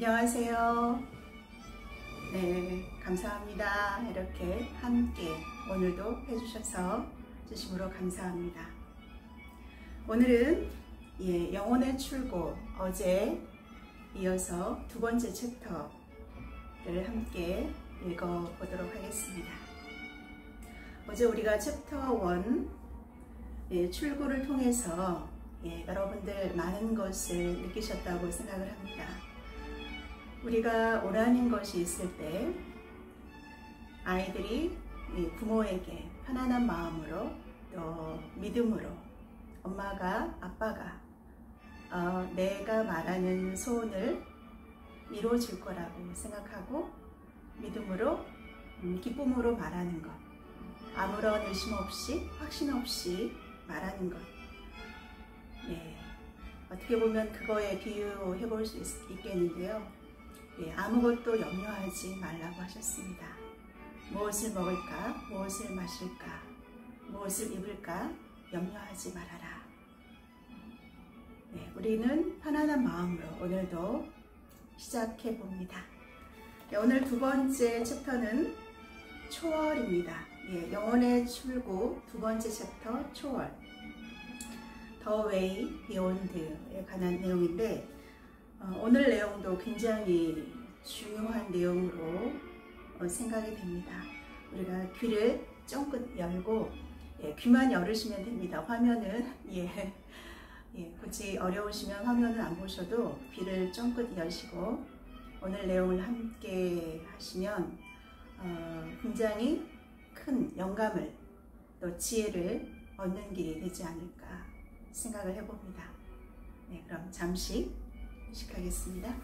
안녕하세요. 네, 감사합니다. 이렇게 함께 오늘도 해주셔서 진심으로 감사합니다. 오늘은 영혼의 출고, 어제 이어서 두 번째 챕터를 함께 읽어보도록 하겠습니다. 어제 우리가 챕터 1 출고를 통해서 여러분들 많은 것을 느끼셨다고 생각을 합니다. 우리가 원하는 것이 있을 때 아이들이 부모에게 편안한 마음으로 또 믿음으로 엄마가 아빠가 내가 말하는 소원을 이루어질 거라고 생각하고 믿음으로 기쁨으로 말하는 것, 아무런 의심 없이 확신 없이 말하는 것. 어떻게 보면 그거에 비유해 볼 수 있겠는데요. 아무것도 염려하지 말라고 하셨습니다. 무엇을 먹을까, 무엇을 마실까, 무엇을 입을까 염려하지 말아라. 우리는 편안한 마음으로 오늘도 시작해 봅니다. 오늘 두 번째 챕터는 초월입니다. 영혼의 출구 두 번째 챕터 초월, The Way Beyond에 관한 내용인데 오늘 내용도 굉장히 중요한 내용으로 생각이 됩니다. 우리가 귀를 쫑긋 열고 귀만 열으시면 됩니다. 화면은 굳이 어려우시면 화면을 안 보셔도 귀를 쫑긋 여시고 오늘 내용을 함께 하시면 굉장히 큰 영감을 또 지혜를 얻는 길이 되지 않을까 생각을 해봅니다. 그럼 잠시 시작하겠습니다.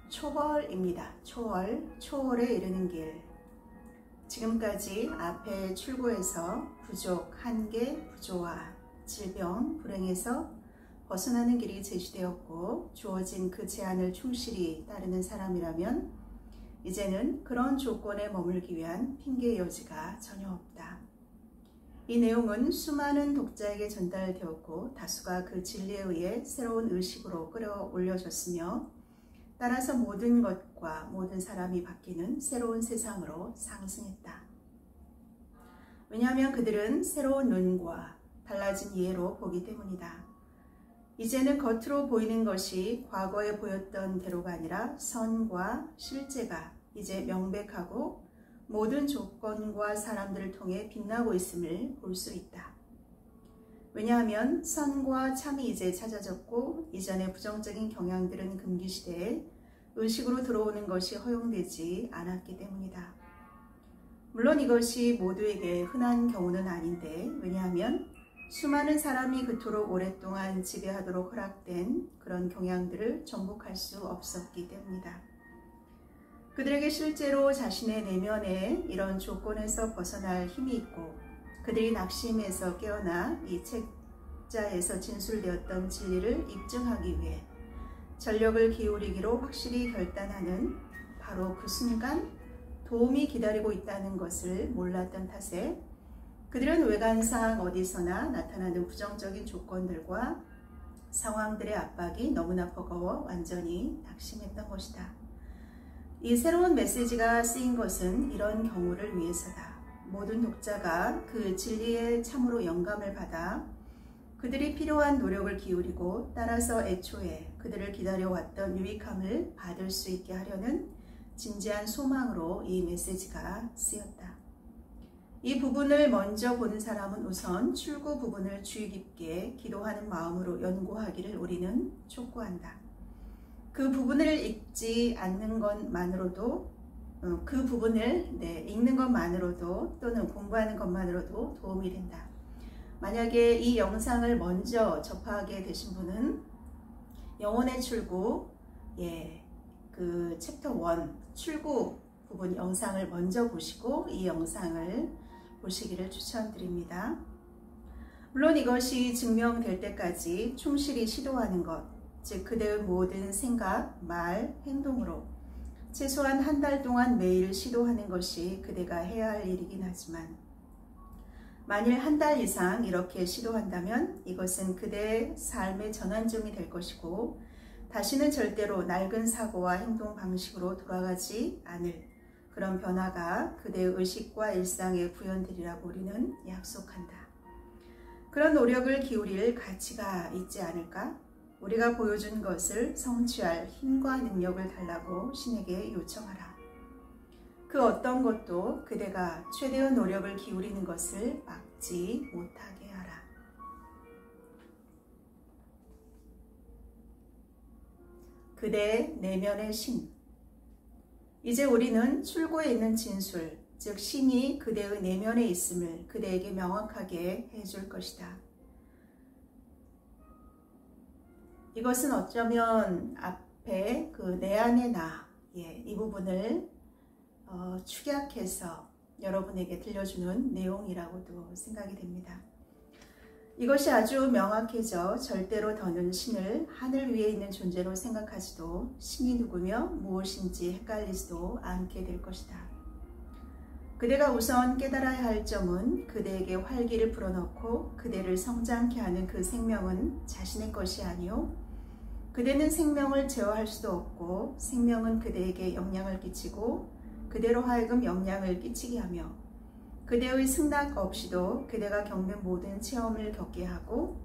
초월입니다. 초월에 이르는 길. 지금까지 앞에 출구에서 부족, 한계, 부조화, 질병, 불행에서 벗어나는 길이 제시되었고 주어진 그 제안을 충실히 따르는 사람이라면 이제는 그런 조건에 머물기 위한 핑계의 여지가 전혀 없다. 이 내용은 수많은 독자에게 전달되었고 다수가 그 진리에 의해 새로운 의식으로 끌어올려졌으며 따라서 모든 것과 모든 사람이 바뀌는 새로운 세상으로 상승했다. 왜냐하면 그들은 새로운 눈과 달라진 이해로 보기 때문이다. 이제는 겉으로 보이는 것이 과거에 보였던 대로가 아니라 선과 실제가 이제 명백하고 모든 조건과 사람들을 통해 빛나고 있음을 볼 수 있다. 왜냐하면 선과 참이 이제 찾아졌고 이전의 부정적인 경향들은 금기시대에 의식으로 들어오는 것이 허용되지 않았기 때문이다. 물론 이것이 모두에게 흔한 경우는 아닌데 왜냐하면 수많은 사람이 그토록 오랫동안 지배하도록 허락된 그런 경향들을 정복할 수 없었기 때문이다. 그들에게 실제로 자신의 내면에 이런 조건에서 벗어날 힘이 있고 그들이 낙심에서 깨어나 이 책자에서 진술되었던 진리를 입증하기 위해 전력을 기울이기로 확실히 결단하는 바로 그 순간 도움이 기다리고 있다는 것을 몰랐던 탓에 그들은 외관상 어디서나 나타나는 부정적인 조건들과 상황들의 압박이 너무나 버거워 완전히 낙심했던 것이다. 이 새로운 메시지가 쓰인 것은 이런 경우를 위해서다. 모든 독자가 그 진리에 참으로 영감을 받아 그들이 필요한 노력을 기울이고 따라서 애초에 그들을 기다려왔던 유익함을 받을 수 있게 하려는 진지한 소망으로 이 메시지가 쓰였다. 이 부분을 먼저 보는 사람은 우선 출구 부분을 주의 깊게 기도하는 마음으로 연구하기를 우리는 촉구한다. 그 부분을 읽지 않는 것만으로도 그 부분을 읽는 것만으로도 또는 공부하는 것만으로도 도움이 된다. 만약에 이 영상을 먼저 접하게 되신 분은 영혼의 출구, 그 챕터 1 출구 부분 영상을 먼저 보시고 이 영상을 보시기를 추천드립니다. 물론 이것이 증명될 때까지 충실히 시도하는 것, 즉 그대의 모든 생각, 말, 행동으로 최소한 한 달 동안 매일 시도하는 것이 그대가 해야 할 일이긴 하지만 만일 한 달 이상 이렇게 시도한다면 이것은 그대의 삶의 전환점이 될 것이고 다시는 절대로 낡은 사고와 행동 방식으로 돌아가지 않을 그런 변화가 그대의 의식과 일상에 구현되리라고 우리는 약속한다. 그런 노력을 기울일 가치가 있지 않을까? 우리가 보여준 것을 성취할 힘과 능력을 달라고 신에게 요청하라. 그 어떤 것도 그대가 최대의 노력을 기울이는 것을 막지 못하게 하라. 그대의 내면의 신. 이제 우리는 출구에 있는 진술, 즉 신이 그대의 내면에 있음을 그대에게 명확하게 해줄 것이다. 이것은 어쩌면 앞에 그 내 안의 나, 이 부분을 축약해서 여러분에게 들려주는 내용이라고도 생각이 됩니다. 이것이 아주 명확해져 절대로 더는 신을 하늘 위에 있는 존재로 생각하지도 신이 누구며 무엇인지 헷갈리지도 않게 될 것이다. 그대가 우선 깨달아야 할 점은 그대에게 활기를 불어넣고 그대를 성장케 하는 그 생명은 자신의 것이 아니요 그대는 생명을 제어할 수도 없고 생명은 그대에게 영향을 끼치고 그대로 하여금 영향을 끼치게 하며 그대의 승낙 없이도 그대가 겪는 모든 체험을 겪게 하고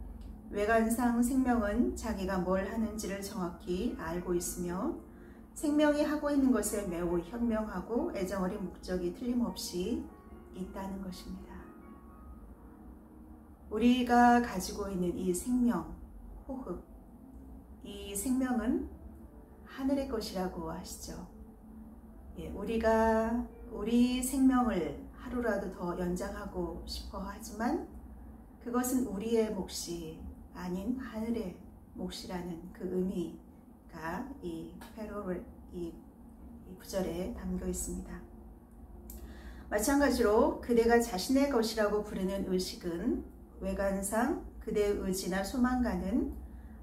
외관상 생명은 자기가 뭘 하는지를 정확히 알고 있으며 생명이 하고 있는 것에 매우 현명하고 애정어린 목적이 틀림없이 있다는 것입니다. 우리가 가지고 있는 이 생명, 호흡, 이 생명은 하늘의 것이라고 하시죠. 우리가 우리 생명을 하루라도 더 연장하고 싶어 하지만 그것은 우리의 몫이 아닌 하늘의 몫이라는 그 의미가 이 구절에 담겨 있습니다. 마찬가지로 그대가 자신의 것이라고 부르는 의식은 외관상 그대의 의지나 소망과는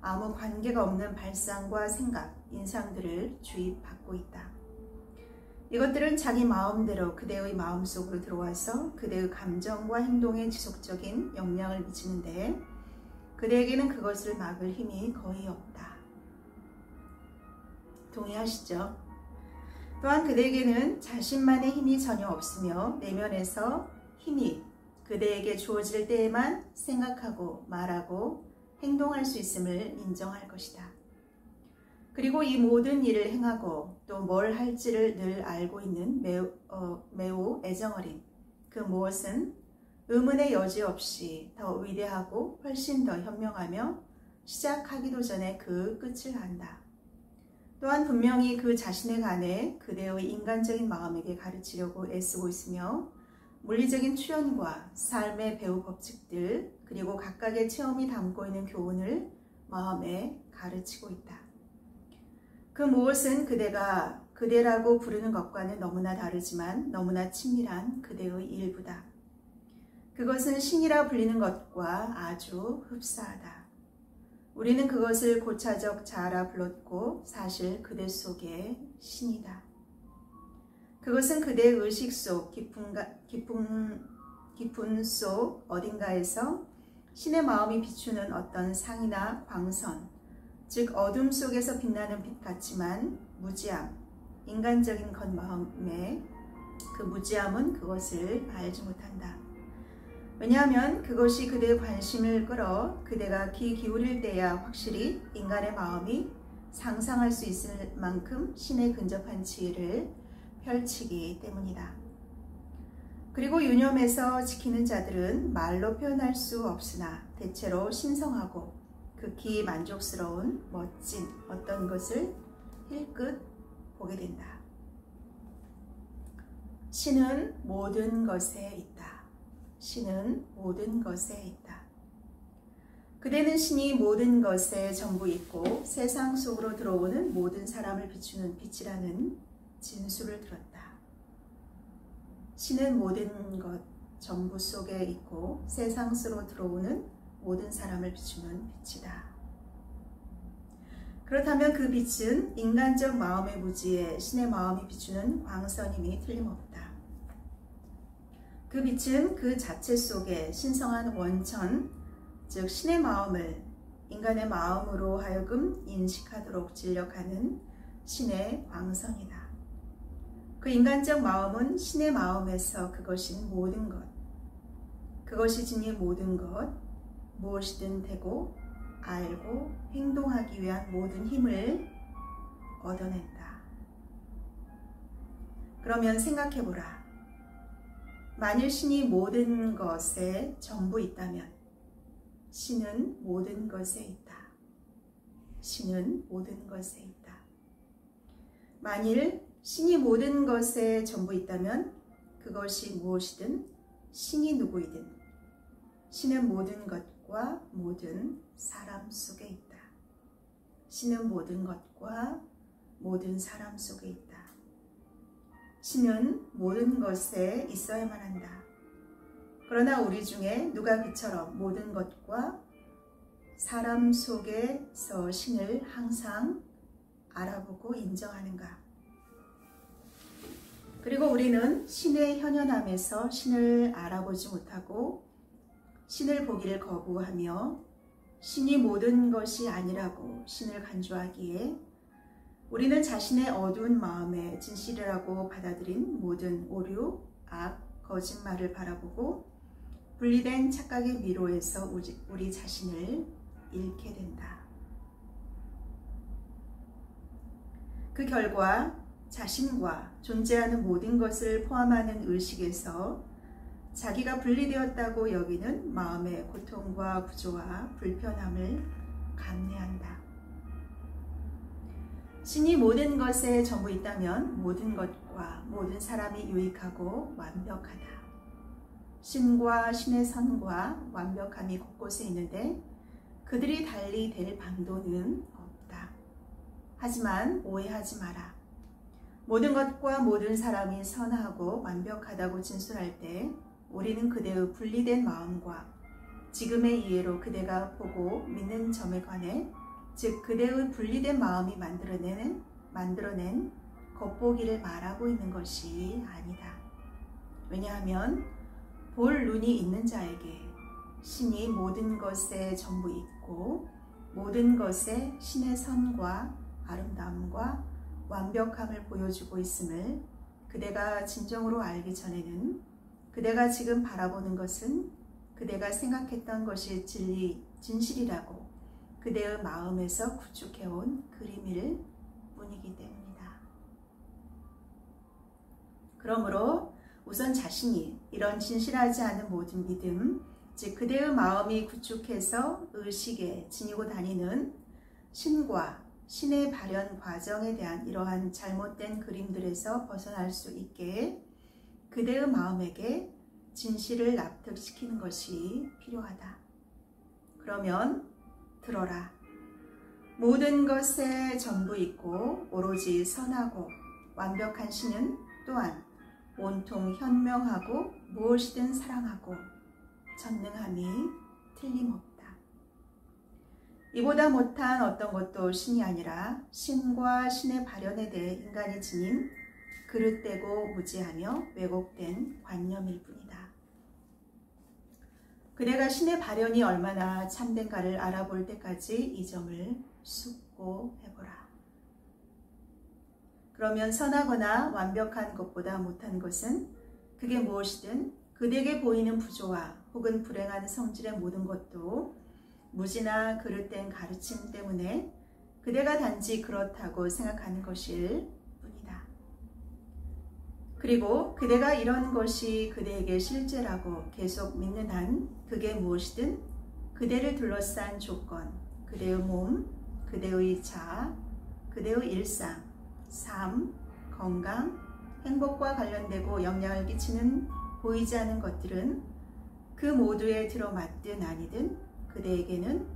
아무 관계가 없는 발상과 생각, 인상들을 주입받고 있다. 이것들은 자기 마음대로 그대의 마음속으로 들어와서 그대의 감정과 행동에 지속적인 영향을 미치는데 그대에게는 그것을 막을 힘이 거의 없다. 동의하시죠? 또한 그대에게는 자신만의 힘이 전혀 없으며 내면에서 힘이 그대에게 주어질 때에만 생각하고 말하고 행동할 수 있음을 인정할 것이다. 그리고 이 모든 일을 행하고 또 뭘 할지를 늘 알고 있는 매우 애정어린 그 무엇은 의문의 여지 없이 더 위대하고 훨씬 더 현명하며 시작하기도 전에 그 끝을 안다. 또한 분명히 그 자신에 관해 그대의 인간적인 마음에게 가르치려고 애쓰고 있으며 물리적인 출현과 삶의 배우 법칙들 그리고 각각의 체험이 담고 있는 교훈을 마음에 가르치고 있다. 그 무엇은 그대가 그대라고 부르는 것과는 너무나 다르지만 너무나 친밀한 그대의 일부다. 그것은 신이라 불리는 것과 아주 흡사하다. 우리는 그것을 고차적 자아라 불렀고 사실 그대 속에 신이다. 그것은 그대의 의식 속 깊은 속 어딘가에서 신의 마음이 비추는 어떤 상이나 광선, 즉 어둠 속에서 빛나는 빛 같지만 무지함, 인간적인 것 마음에 그 무지함은 그것을 알지 못한다. 왜냐하면 그것이 그대의 관심을 끌어 그대가 귀 기울일 때야 확실히 인간의 마음이 상상할 수 있을 만큼 신에 근접한 지혜를 펼치기 때문이다. 그리고 유념해서 지키는 자들은 말로 표현할 수 없으나 대체로 신성하고 극히 만족스러운 멋진 어떤 것을 힐끗 보게 된다. 신은 모든 것에 있다. 신은 모든 것에 있다. 그대는 신이 모든 것에 전부 있고 세상 속으로 들어오는 모든 사람을 비추는 빛이라는 진술을 들었다. 신은 모든 것 전부 속에 있고 세상 속으로 들어오는 모든 사람을 비추는 빛이다. 그렇다면 그 빛은 인간적 마음의 무지에 신의 마음이 비추는 광선임이 틀림없다. 그 빛은 그 자체 속에 신성한 원천, 즉 신의 마음을 인간의 마음으로 하여금 인식하도록 진력하는 신의 광선이다. 그 인간적 마음은 신의 마음에서 그것인 모든 것, 그것이 지닌 모든 것, 무엇이든 되고 알고 행동하기 위한 모든 힘을 얻어낸다. 그러면 생각해보라. 만일 신이 모든 것에 전부 있다면 신은 모든 것에 있다. 신은 모든 것에 있다. 만일 신이 모든 것에 전부 있다면 그것이 무엇이든 신이 누구이든 신은 모든 것과 모든 사람 속에 있다. 신은 모든 것과 모든 사람 속에 있다. 신은 모든 것에 있어야만 한다. 그러나 우리 중에 누가 그처럼 모든 것과 사람 속에서 신을 항상 알아보고 인정하는가? 그리고 우리는 신의 현현함에서 신을 알아보지 못하고 신을 보기를 거부하며 신이 모든 것이 아니라고 신을 간주하기에 우리는 자신의 어두운 마음에 진실이라고 받아들인 모든 오류, 악, 거짓말을 바라보고 분리된 착각의 미로에서 우리 자신을 잃게 된다. 그 결과 자신과 존재하는 모든 것을 포함하는 의식에서 자기가 분리되었다고 여기는 마음의 고통과 구조와 불편함을 감내한다. 신이 모든 것에 전부 있다면 모든 것과 모든 사람이 유익하고 완벽하다. 신과 신의 선과 완벽함이 곳곳에 있는데 그들이 달리 될 방도는 없다. 하지만 오해하지 마라. 모든 것과 모든 사람이 선하고 완벽하다고 진술할 때 우리는 그대의 분리된 마음과 지금의 이해로 그대가 보고 믿는 점에 관해 즉 그대의 분리된 마음이 만들어낸 겉보기를 말하고 있는 것이 아니다. 왜냐하면 볼 눈이 있는 자에게 신이 모든 것에 전부 있고 모든 것에 신의 선과 아름다움과 완벽함을 보여주고 있음을 그대가 진정으로 알기 전에는 그대가 지금 바라보는 것은 그대가 생각했던 것이 진실이라고 그대의 마음에서 구축해온 그림일 뿐이기 때문이다. 그러므로 우선 자신이 이런 진실하지 않은 모든 믿음, 즉 그대의 마음이 구축해서 의식에 지니고 다니는 신과 신의 발현 과정에 대한 이러한 잘못된 그림들에서 벗어날 수 있게 그대의 마음에게 진실을 납득시키는 것이 필요하다. 그러면 들어라. 모든 것에 전부 있고 오로지 선하고 완벽한 신은 또한 온통 현명하고 무엇이든 사랑하고 전능함이 틀림없다. 이보다 못한 어떤 것도 신이 아니라 신과 신의 발현에 대해 인간이 지닌 그릇되고 무지하며 왜곡된 관념일 뿐이다. 그대가 신의 발현이 얼마나 참된가를 알아볼 때까지 이 점을 숙고해보라. 그러면 선하거나 완벽한 것보다 못한 것은 그게 무엇이든 그대에게 보이는 부조화 혹은 불행한 성질의 모든 것도 무지나 그릇된 가르침 때문에 그대가 단지 그렇다고 생각하는 것일 뿐이다. 그리고 그대가 이런 것이 그대에게 실제라고 계속 믿는 한 그게 무엇이든 그대를 둘러싼 조건, 그대의 몸, 그대의 자, 그대의 일상, 삶, 건강, 행복과 관련되고 영향을 끼치는 보이지 않는 것들은 그 모두에 들어맞든 아니든 그대에게는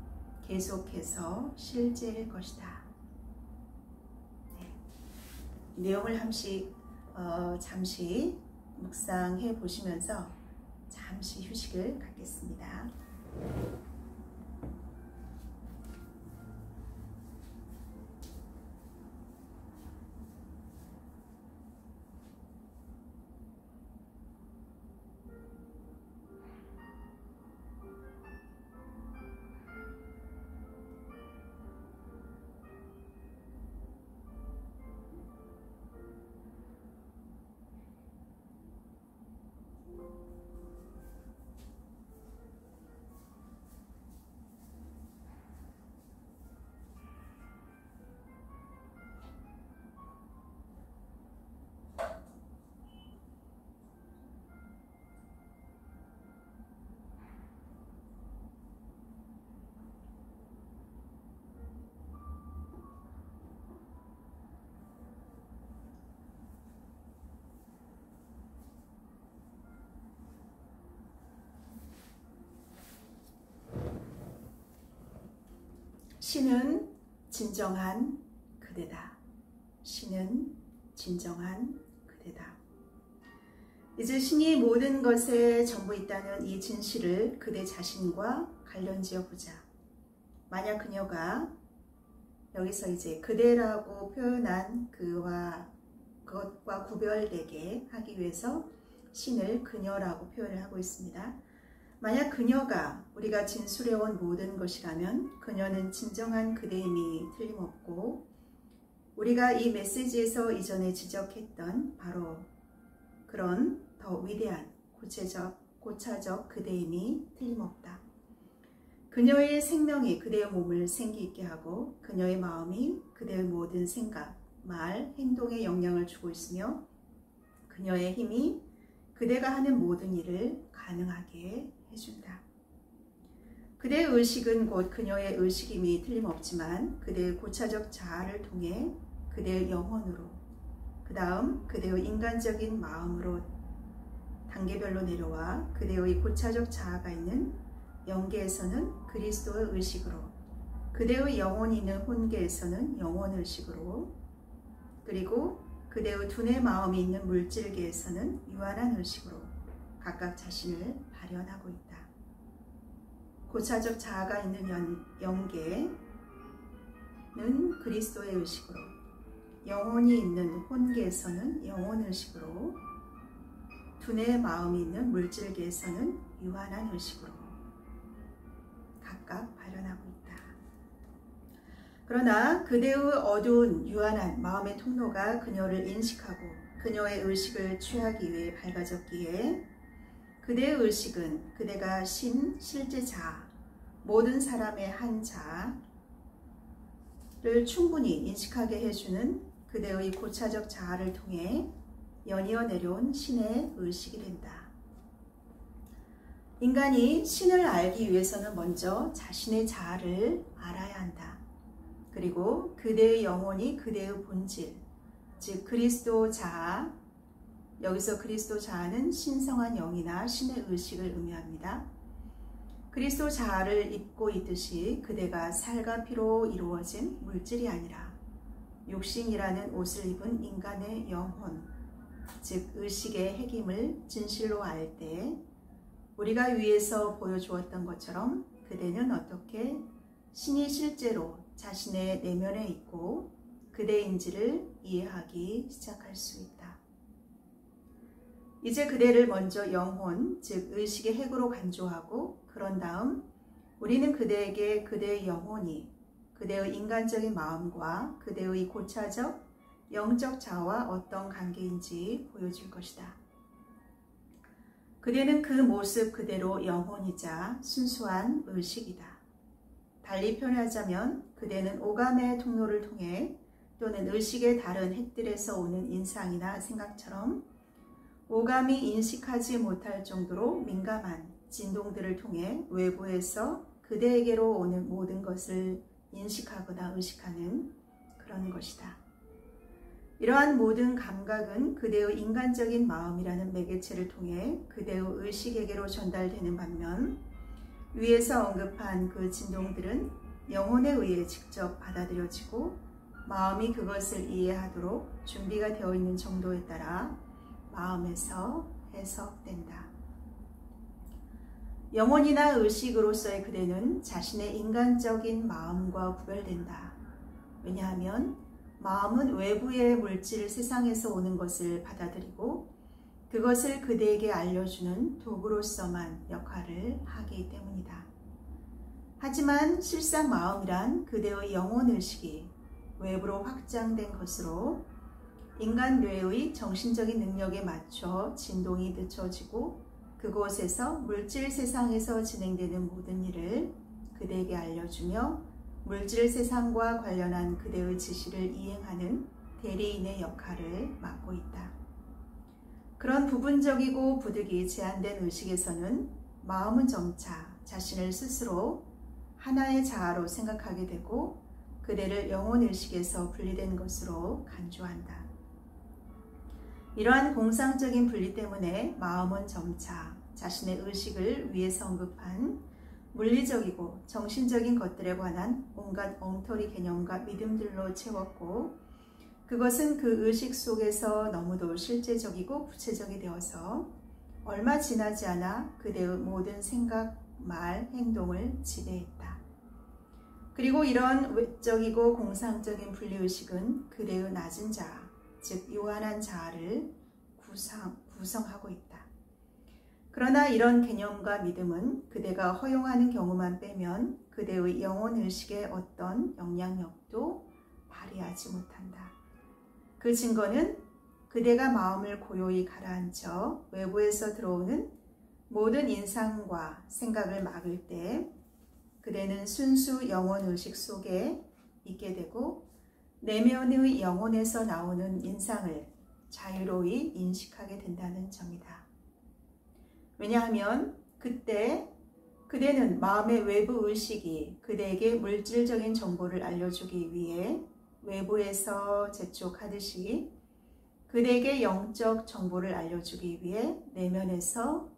계속해서 실제일 것이다. 네. 내용을 잠시 묵상해 보시면서 잠시 휴식을 갖겠습니다. 신은 진정한 그대다. 신은 진정한 그대다. 이제 신이 모든 것에 전부 있다는 이 진실을 그대 자신과 관련지어 보자. 만약 그녀가 여기서 이제 그대라고 표현한 그것과 구별되게 하기 위해서 신을 그녀라고 표현을 하고 있습니다. 만약 그녀가 우리가 진술해온 모든 것이라면 그녀는 진정한 그대임이 틀림없고 우리가 이 메시지에서 이전에 지적했던 바로 그런 더 위대한 고차적 그대임이 틀림없다. 그녀의 생명이 그대의 몸을 생기있게 하고 그녀의 마음이 그대의 모든 생각, 말, 행동에 영향을 주고 있으며 그녀의 힘이 그대가 하는 모든 일을 가능하게 해준다. 그대의 의식은 곧 그녀의 의식임이 틀림없지만 그대의 고차적 자아를 통해 그대의 영혼으로 그 다음 그대의 인간적인 마음으로 단계별로 내려와 그대의 고차적 자아가 있는 영계에서는 그리스도의 의식으로 그대의 영혼이 있는 혼계에서는 영혼의식으로 그리고 그대의 두뇌 마음이 있는 물질계에서는 유한한 의식으로 각각 자신을 발현하고 있다. 고차적 자아가 있는 영계는 그리스도의 의식으로 영혼이 있는 혼계에서는 영혼의식으로 두뇌 마음이 있는 물질계에서는 유한한 의식으로 각각 발현하고 있다. 그러나 그대의 어두운 유한한 마음의 통로가 그녀를 인식하고 그녀의 의식을 취하기 위해 밝아졌기에 그대의 의식은 그대가 실제 자아, 모든 사람의 한 자아를 충분히 인식하게 해주는 그대의 고차적 자아를 통해 연이어 내려온 신의 의식이 된다. 인간이 신을 알기 위해서는 먼저 자신의 자아를 알아야 한다. 그리고 그대의 영혼이 그대의 본질, 즉 그리스도 자아, 여기서 그리스도 자아는 신성한 영이나 신의 의식을 의미합니다. 그리스도 자아를 입고 있듯이 그대가 살과 피로 이루어진 물질이 아니라 육신이라는 옷을 입은 인간의 영혼, 즉 의식의 핵임을 진실로 알 때 우리가 위에서 보여주었던 것처럼 그대는 어떻게 신이 실제로 자신의 내면에 있고 그대인지를 이해하기 시작할 수 있다. 이제 그대를 먼저 영혼, 즉 의식의 핵으로 간주하고 그런 다음 우리는 그대에게 그대의 영혼이 그대의 인간적인 마음과 그대의 고차적, 영적 자아와 어떤 관계인지 보여줄 것이다. 그대는 그 모습 그대로 영혼이자 순수한 의식이다. 달리 표현하자면 그대는 오감의 통로를 통해 또는 의식의 다른 핵들에서 오는 인상이나 생각처럼 오감이 인식하지 못할 정도로 민감한 진동들을 통해 외부에서 그대에게로 오는 모든 것을 인식하거나 의식하는 그런 것이다. 이러한 모든 감각은 그대의 인간적인 마음이라는 매개체를 통해 그대의 의식에게로 전달되는 반면 위에서 언급한 그 진동들은 영혼에 의해 직접 받아들여지고 마음이 그것을 이해하도록 준비가 되어 있는 정도에 따라 마음에서 해석된다. 영혼이나 의식으로서의 그대는 자신의 인간적인 마음과 구별된다. 왜냐하면 마음은 외부의 물질 세상에서 오는 것을 받아들이고 그것을 그대에게 알려주는 도구로서만 역할을 하기 때문이다. 하지만 실상 마음이란 그대의 영혼의식이 외부로 확장된 것으로 인간 뇌의 정신적인 능력에 맞춰 진동이 늦춰지고 그곳에서 물질 세상에서 진행되는 모든 일을 그대에게 알려주며 물질 세상과 관련한 그대의 지시를 이행하는 대리인의 역할을 맡고 있다. 그런 부분적이고 부득이 제한된 의식에서는 마음은 점차 자신을 스스로 하나의 자아로 생각하게 되고 그대를 영혼의식에서 분리된 것으로 간주한다. 이러한 공상적인 분리 때문에 마음은 점차 자신의 의식을 위에서 언급한 물리적이고 정신적인 것들에 관한 온갖 엉터리 개념과 믿음들로 채웠고 그것은 그 의식 속에서 너무도 실제적이고 구체적이 되어서 얼마 지나지 않아 그대의 모든 생각, 말, 행동을 지배했다. 그리고 이런 외적이고 공상적인 분리의식은 그대의 낮은 자아, 즉 요한한 자아를 구성하고 있다. 그러나 이런 개념과 믿음은 그대가 허용하는 경우만 빼면 그대의 영혼의식에 어떤 영향력도 발휘하지 못한다. 그 증거는 그대가 마음을 고요히 가라앉혀 외부에서 들어오는 모든 인상과 생각을 막을 때 그대는 순수 영혼의식 속에 있게 되고 내면의 영혼에서 나오는 인상을 자유로이 인식하게 된다는 점이다. 왜냐하면 그때 그대는 마음의 외부 의식이 그대에게 물질적인 정보를 알려주기 위해 외부에서 재촉하듯이 그대에게 영적 정보를 알려주기 위해 내면에서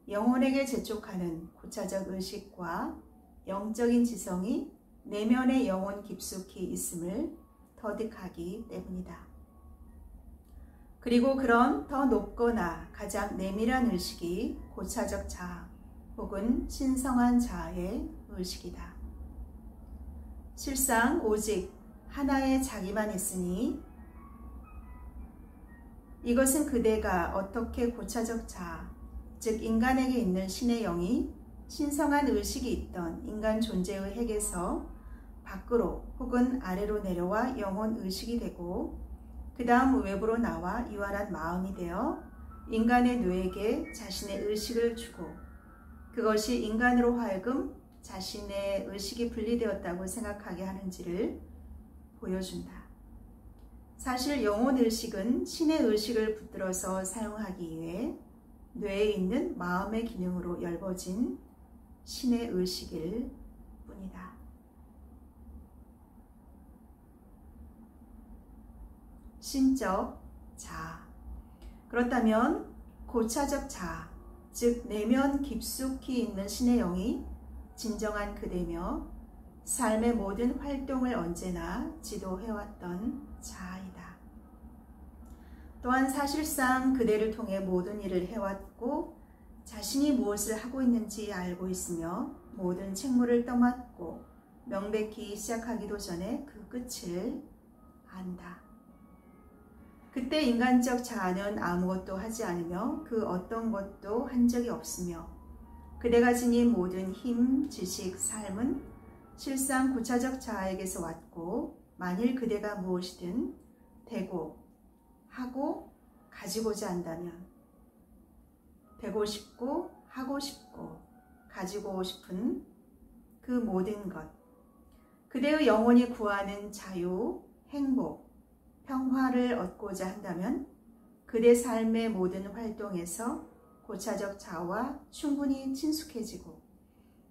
영혼에게 재촉하는 고차적 의식과 영적인 지성이 내면의 영혼 깊숙이 있음을 터득하기 때문이다. 그리고 그런 더 높거나 가장 내밀한 의식이 고차적 자아 혹은 신성한 자아의 의식이다. 실상 오직 하나의 자기만 있으니 이것은 그대가 어떻게 고차적 자아, 즉 인간에게 있는 신의 영이 신성한 의식이 있던 인간 존재의 핵에서 밖으로 혹은 아래로 내려와 영혼 의식이 되고 그 다음 외부로 나와 유한한 마음이 되어 인간의 뇌에게 자신의 의식을 주고 그것이 인간으로 하여금 자신의 의식이 분리되었다고 생각하게 하는지를 보여준다. 사실 영혼 의식은 신의 의식을 붙들어서 사용하기 위해 뇌에 있는 마음의 기능으로 열버진 신의 의식일 뿐이다. 신적 자아. 그렇다면 고차적 자아, 즉 내면 깊숙이 있는 신의 영이 진정한 그대며 삶의 모든 활동을 언제나 지도해왔던 자아이다. 또한 사실상 그대를 통해 모든 일을 해왔고 자신이 무엇을 하고 있는지 알고 있으며 모든 책무를 떠맡고 명백히 시작하기도 전에 그 끝을 안다. 그때 인간적 자아는 아무것도 하지 않으며 그 어떤 것도 한 적이 없으며 그대가 지닌 모든 힘, 지식, 삶은 실상 고차적 자아에게서 왔고 만일 그대가 무엇이든 되고 하고 가지고자 한다면 되고 싶고 하고 싶고 가지고 싶은 그 모든 것 그대의 영혼이 구하는 자유, 행복, 평화를 얻고자 한다면 그대 삶의 모든 활동에서 고차적 자아와 충분히 친숙해지고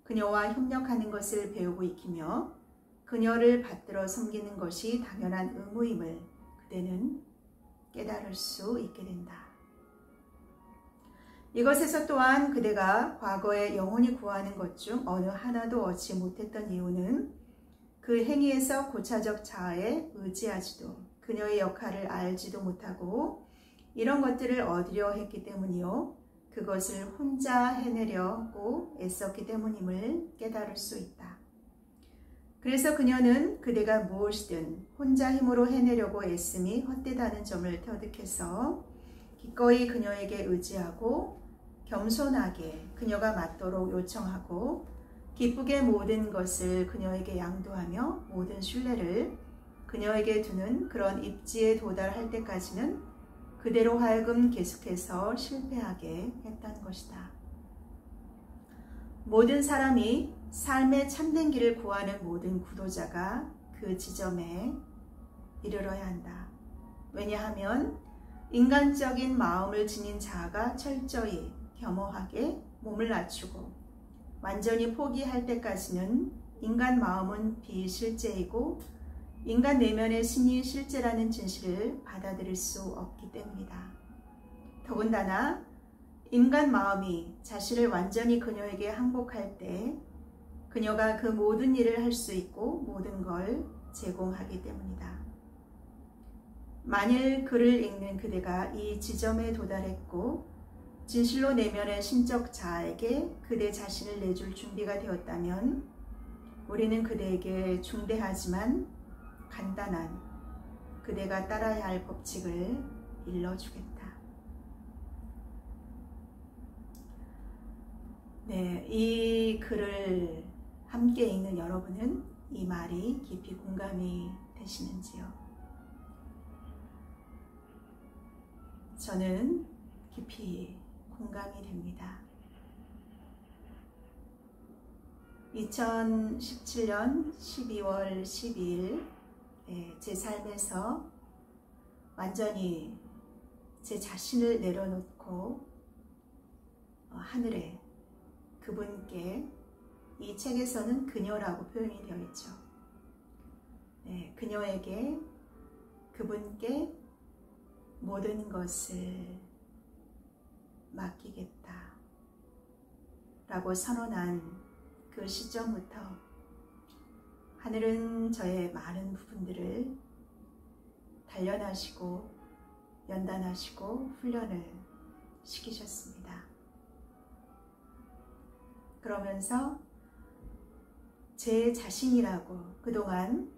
그녀와 협력하는 것을 배우고 익히며 그녀를 받들어 섬기는 것이 당연한 의무임을 그대는 깨달을 수 있게 된다. 이것에서 또한 그대가 과거에 영혼이 구하는 것 중 어느 하나도 얻지 못했던 이유는 그 행위에서 고차적 자아에 의지하지도 그녀의 역할을 알지도 못하고 이런 것들을 얻으려 했기 때문이요. 그것을 혼자 해내려고 애썼기 때문임을 깨달을 수 있다. 그래서 그녀는 그대가 무엇이든 혼자 힘으로 해내려고 애씀이 헛되다는 점을 터득해서 기꺼이 그녀에게 의지하고 겸손하게 그녀가 맞도록 요청하고 기쁘게 모든 것을 그녀에게 양도하며 모든 신뢰를 그녀에게 두는 그런 입지에 도달할 때까지는 그대로 하여금 계속해서 실패하게 했던 것이다. 모든 사람이 삶의 참된 길을 구하는 모든 구도자가 그 지점에 이르러야 한다. 왜냐하면 인간적인 마음을 지닌 자아가 철저히 겸허하게 몸을 낮추고 완전히 포기할 때까지는 인간 마음은 비실제이고 인간 내면의 신이 실제라는 진실을 받아들일 수 없기 때문이다. 더군다나 인간 마음이 자신을 완전히 그녀에게 항복할 때 그녀가 그 모든 일을 할 수 있고 모든 걸 제공하기 때문이다. 만일 글을 읽는 그대가 이 지점에 도달했고 진실로 내면의 신적 자아에게 그대 자신을 내줄 준비가 되었다면 우리는 그대에게 중대하지만 간단한 그대가 따라야 할 법칙을 일러주겠다. 네, 이 글을 함께 읽는 여러분은 이 말이 깊이 공감이 되시는지요? 저는 깊이 공감이 됩니다. 2017년 12월 12일 제 삶에서 완전히 제 자신을 내려놓고 하늘에 그분께 이 책에서는 그녀라고 표현이 되어 있죠. 그녀에게 그분께 모든 것을 맡기겠다 라고 선언한 그 시점부터 하늘은 저의 많은 부분들을 단련하시고 연단하시고 훈련을 시키셨습니다. 그러면서 제 자신이라고 그동안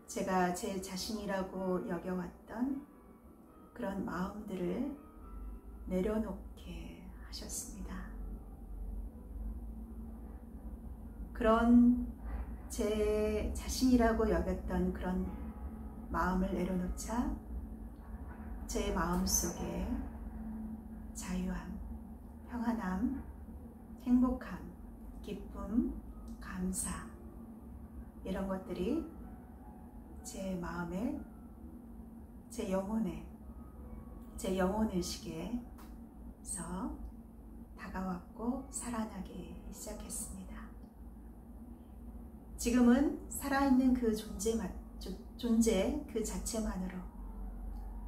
제가 제 자신이라고 여겨왔던 그런 마음들을 내려놓게 하셨습니다. 그런 제 자신이라고 여겼던 그런 마음을 내려놓자 제 마음속에 자유함, 평안함, 행복함, 기쁨, 감사 이런 것들이 제 마음에, 제 영혼에, 제 영혼의식에서 다가왔고 살아나기 시작했습니다. 지금은 살아있는 그 존재 그 자체만으로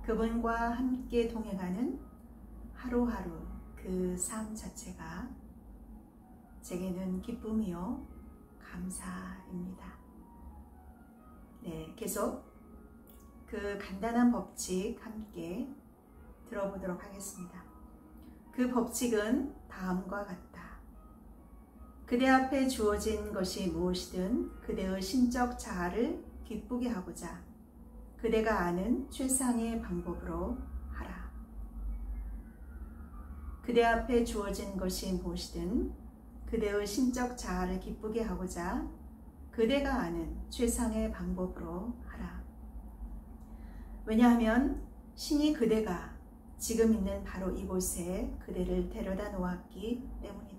그분과 함께 동행하는 하루하루 그 삶 자체가 제게는 기쁨이요 감사입니다. 네, 계속 그 간단한 법칙 함께 들어보도록 하겠습니다. 그 법칙은 다음과 같다. 그대 앞에 주어진 것이 무엇이든 그대의 신적 자아를 기쁘게 하고자 그대가 아는 최상의 방법으로 하라. 그대 앞에 주어진 것이 무엇이든 그대의 신적 자아를 기쁘게 하고자 그대가 아는 최상의 방법으로 하라. 왜냐하면 신이 그대가 지금 있는 바로 이곳에 그대를 데려다 놓았기 때문이다.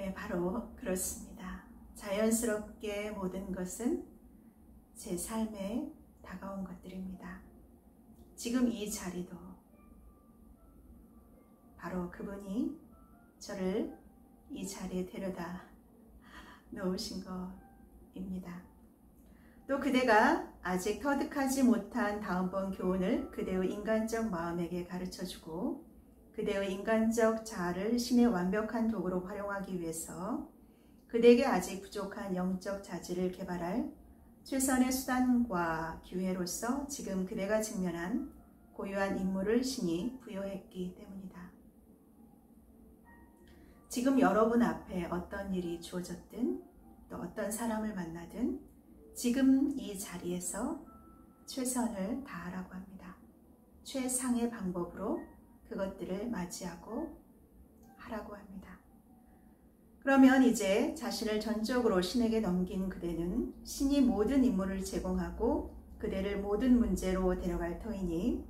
네, 바로 그렇습니다. 자연스럽게 모든 것은 제 삶에 다가온 것들입니다. 지금 이 자리도 바로 그분이 저를 이 자리에 데려다 놓으신 것입니다. 또 그대가 아직 터득하지 못한 다음번 교훈을 그대의 인간적 마음에게 가르쳐주고 그대의 인간적 자아를 신의 완벽한 도구로 활용하기 위해서 그대에게 아직 부족한 영적 자질을 개발할 최선의 수단과 기회로서 지금 그대가 직면한 고유한 임무를 신이 부여했기 때문이다. 지금 여러분 앞에 어떤 일이 주어졌든 또 어떤 사람을 만나든 지금 이 자리에서 최선을 다하라고 합니다. 최상의 방법으로 그것들을 맞이하고 하라고 합니다. 그러면 이제 자신을 전적으로 신에게 넘긴 그대는 신이 모든 임무를 제공하고 그대를 모든 문제로 데려갈 터이니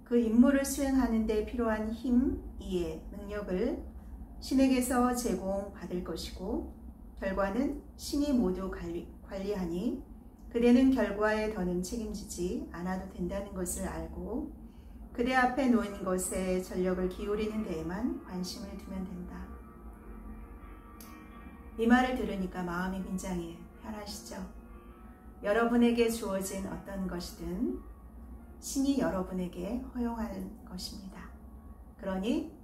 그 임무를 수행하는 데 필요한 힘, 이해, 능력을 신에게서 제공받을 것이고 결과는 신이 모두 관리하니 그대는 결과에 더는 책임지지 않아도 된다는 것을 알고 그대 앞에 놓인 것에 전력을 기울이는 데에만 관심을 두면 된다. 이 말을 들으니까 마음이 굉장히 편하시죠? 여러분에게 주어진 어떤 것이든 신이 여러분에게 허용하는 것입니다. 그러니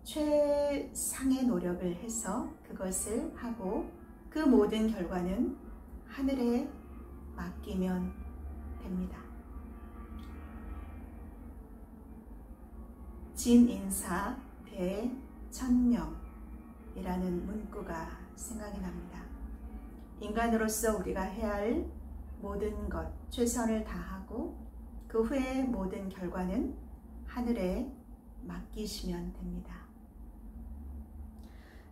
최상의 노력을 해서 그것을 하고 그 모든 결과는 하늘에 맡기면 됩니다. 진인사 대천명이라는 문구가 생각이 납니다. 인간으로서 우리가 해야 할 모든 것, 최선을 다하고 그 후에 모든 결과는 하늘에 맡기시면 됩니다.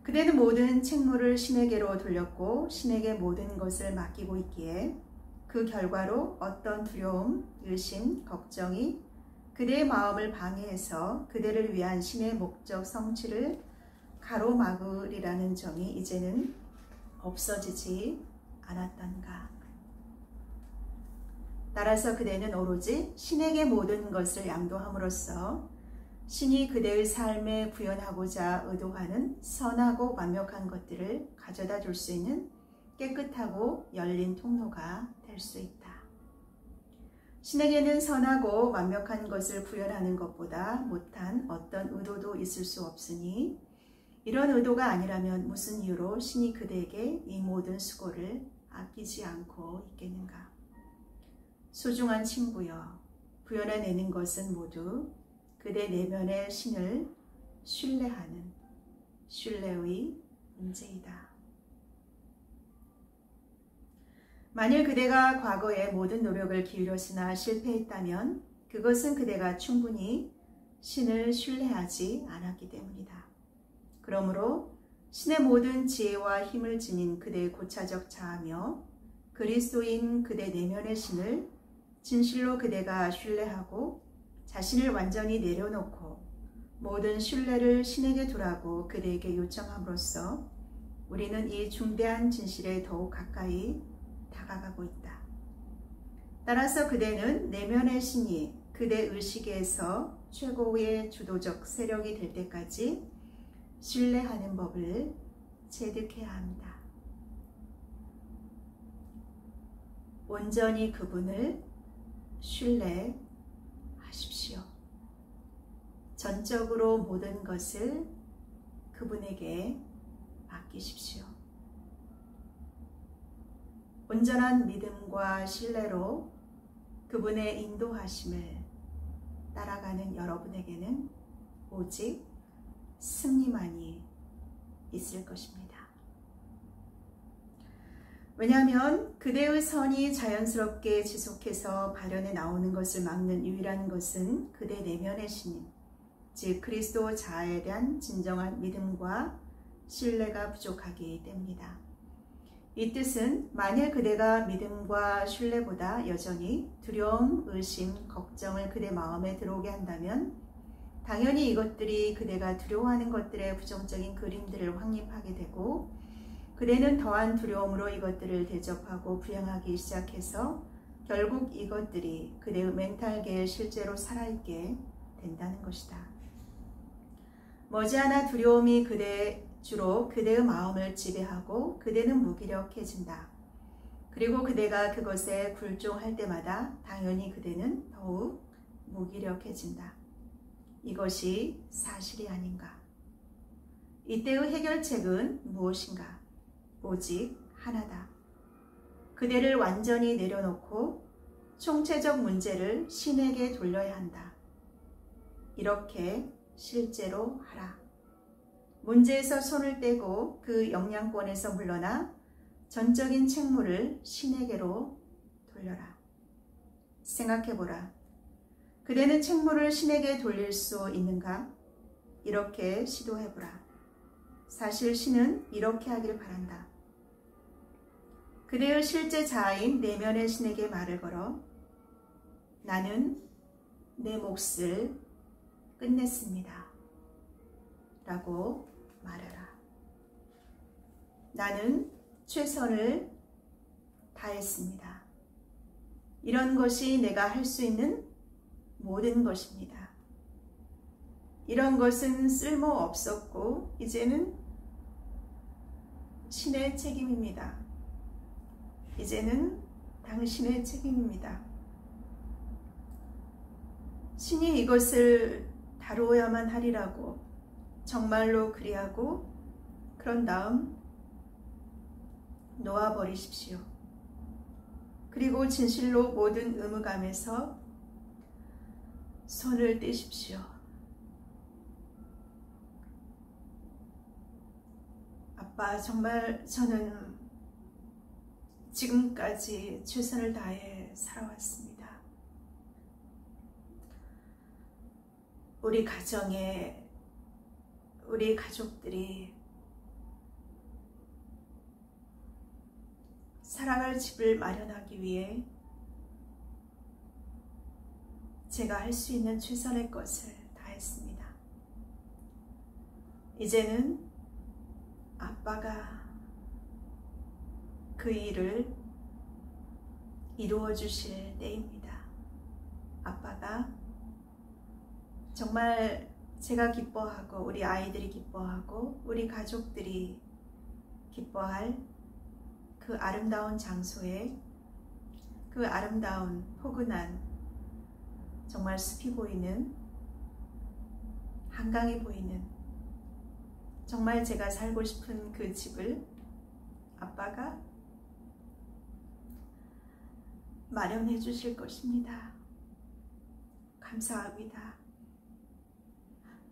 그대는 모든 책무를 신에게로 돌렸고 신에게 모든 것을 맡기고 있기에 그 결과로 어떤 두려움, 의심, 걱정이 그대의 마음을 방해해서 그대를 위한 신의 목적 성취를 가로막으리라는 점이 이제는 없어지지 않았던가. 따라서 그대는 오로지 신에게 모든 것을 양도함으로써 신이 그대의 삶에 구현하고자 의도하는 선하고 완벽한 것들을 가져다 줄 수 있는 깨끗하고 열린 통로가 될 수 있다. 신에게는 선하고 완벽한 것을 구현하는 것보다 못한 어떤 의도도 있을 수 없으니 이런 의도가 아니라면 무슨 이유로 신이 그대에게 이 모든 수고를 아끼지 않고 있겠는가. 소중한 친구여, 구현해내는 것은 모두 그대 내면의 신을 신뢰하는 신뢰의 문제이다. 만일 그대가 과거에 모든 노력을 기울였으나 실패했다면 그것은 그대가 충분히 신을 신뢰하지 않았기 때문이다. 그러므로 신의 모든 지혜와 힘을 지닌 그대의 고차적 자아며 그리스도인 그대 내면의 신을 진실로 그대가 신뢰하고 자신을 완전히 내려놓고 모든 신뢰를 신에게 두라고 그대에게 요청함으로써 우리는 이 중대한 진실에 더욱 가까이 다가가고 있다. 따라서 그대는 내면의 신이 그대 의식에서 최고의 주도적 세력이 될 때까지 신뢰하는 법을 체득해야 합니다. 온전히 그분을 신뢰하십시오. 전적으로 모든 것을 그분에게 맡기십시오. 온전한 믿음과 신뢰로 그분의 인도하심을 따라가는 여러분에게는 오직 승리만이 있을 것입니다. 왜냐하면 그대의 선이 자연스럽게 지속해서 발현해 나오는 것을 막는 유일한 것은 그대 내면의 신임, 즉 그리스도 자아에 대한 진정한 믿음과 신뢰가 부족하기 때문이다. 이 뜻은 만일 그대가 믿음과 신뢰보다 여전히 두려움, 의심, 걱정을 그대 마음에 들어오게 한다면 당연히 이것들이 그대가 두려워하는 것들의 부정적인 그림들을 확립하게 되고 그대는 더한 두려움으로 이것들을 대접하고 부양하기 시작해서 결국 이것들이 그대의 멘탈계에 실제로 살아있게 된다는 것이다. 머지않아 두려움이 주로 그대의 마음을 지배하고 그대는 무기력해진다. 그리고 그대가 그것에 굴종할 때마다 당연히 그대는 더욱 무기력해진다. 이것이 사실이 아닌가? 이때의 해결책은 무엇인가? 오직 하나다. 그대를 완전히 내려놓고 총체적 문제를 신에게 돌려야 한다. 이렇게 실제로 하라. 문제에서 손을 떼고 그 영향권에서 물러나 전적인 책무를 신에게로 돌려라. 생각해보라. 그대는 책무를 신에게 돌릴 수 있는가? 이렇게 시도해보라. 사실 신은 이렇게 하길 바란다. 그대의 실제 자아인 내면의 신에게 말을 걸어 나는 내 몫을 끝냈습니다. 라고 말하라. 나는 최선을 다했습니다. 이런 것이 내가 할 수 있는 모든 것입니다. 이런 것은 쓸모 없었고 이제는 신의 책임입니다. 이제는 당신의 책임입니다. 신이 이것을 다루어야만 하리라고 정말로 그리하고 그런 다음 놓아버리십시오. 그리고 진실로 모든 의무감에서 손을 떼십시오. 아빠, 정말 저는 지금까지 최선을 다해 살아왔습니다. 우리 가정에 우리 가족들이 살아갈 집을 마련하기 위해 제가 할 수 있는 최선의 것을 다했습니다. 이제는 아빠가 그 일을 이루어 주실 때입니다. 아빠가 정말 제가 기뻐하고 우리 아이들이 기뻐하고 우리 가족들이 기뻐할 그 아름다운 장소에 그 아름다운 포근한 정말 숲이 보이는 한강이 보이는 정말 제가 살고 싶은 그 집을 아빠가 마련해 주실 것입니다. 감사합니다.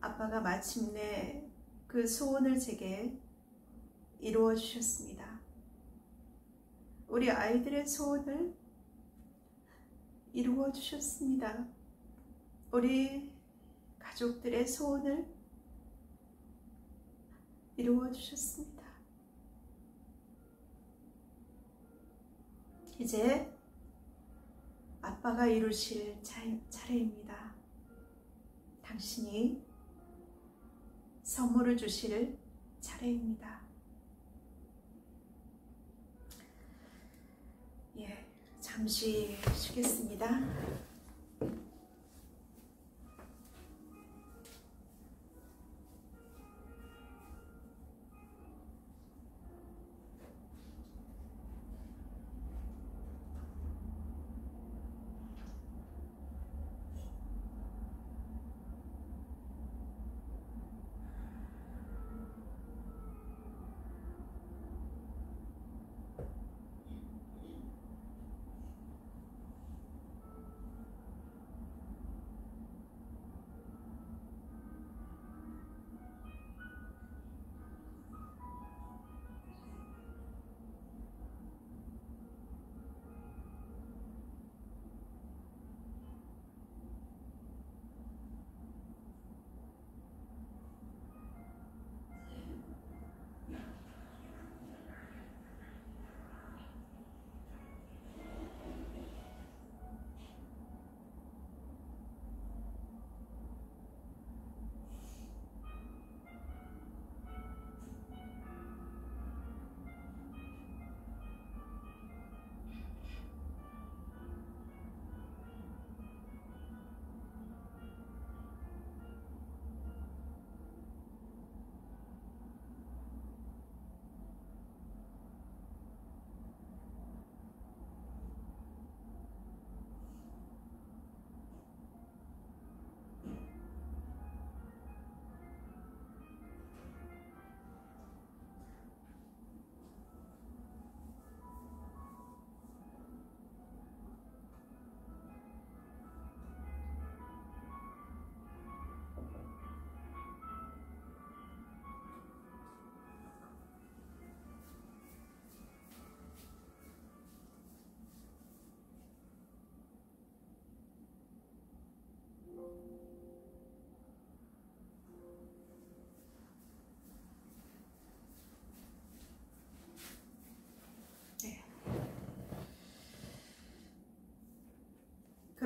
아빠가 마침내 그 소원을 제게 이루어 주셨습니다. 우리 아이들의 소원을 이루어 주셨습니다. 우리 가족들의 소원을 이루어 주셨습니다. 이제 아빠가 이루실 차례입니다. 당신이 선물을 주실 차례입니다. 예, 잠시 쉬겠습니다.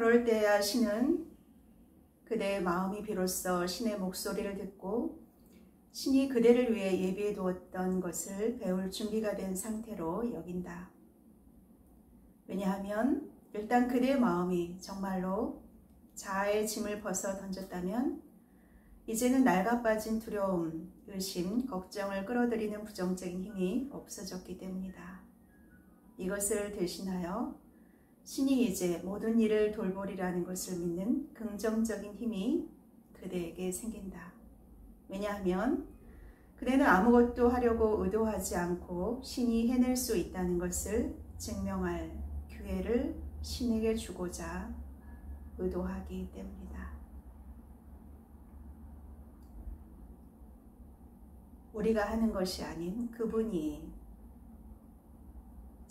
그럴 때야 신은 그대의 마음이 비로소 신의 목소리를 듣고 신이 그대를 위해 예비해 두었던 것을 배울 준비가 된 상태로 여긴다. 왜냐하면 일단 그대의 마음이 정말로 자아의 짐을 벗어 던졌다면 이제는 낡아빠진 두려움, 의심, 걱정을 끌어들이는 부정적인 힘이 없어졌기 때문이다. 이것을 대신하여 신이 이제 모든 일을 돌보리라는 것을 믿는 긍정적인 힘이 그대에게 생긴다. 왜냐하면 그대는 아무것도 하려고 의도하지 않고 신이 해낼 수 있다는 것을 증명할 기회를 신에게 주고자 의도하기 때문이다. 우리가 하는 것이 아닌 그분이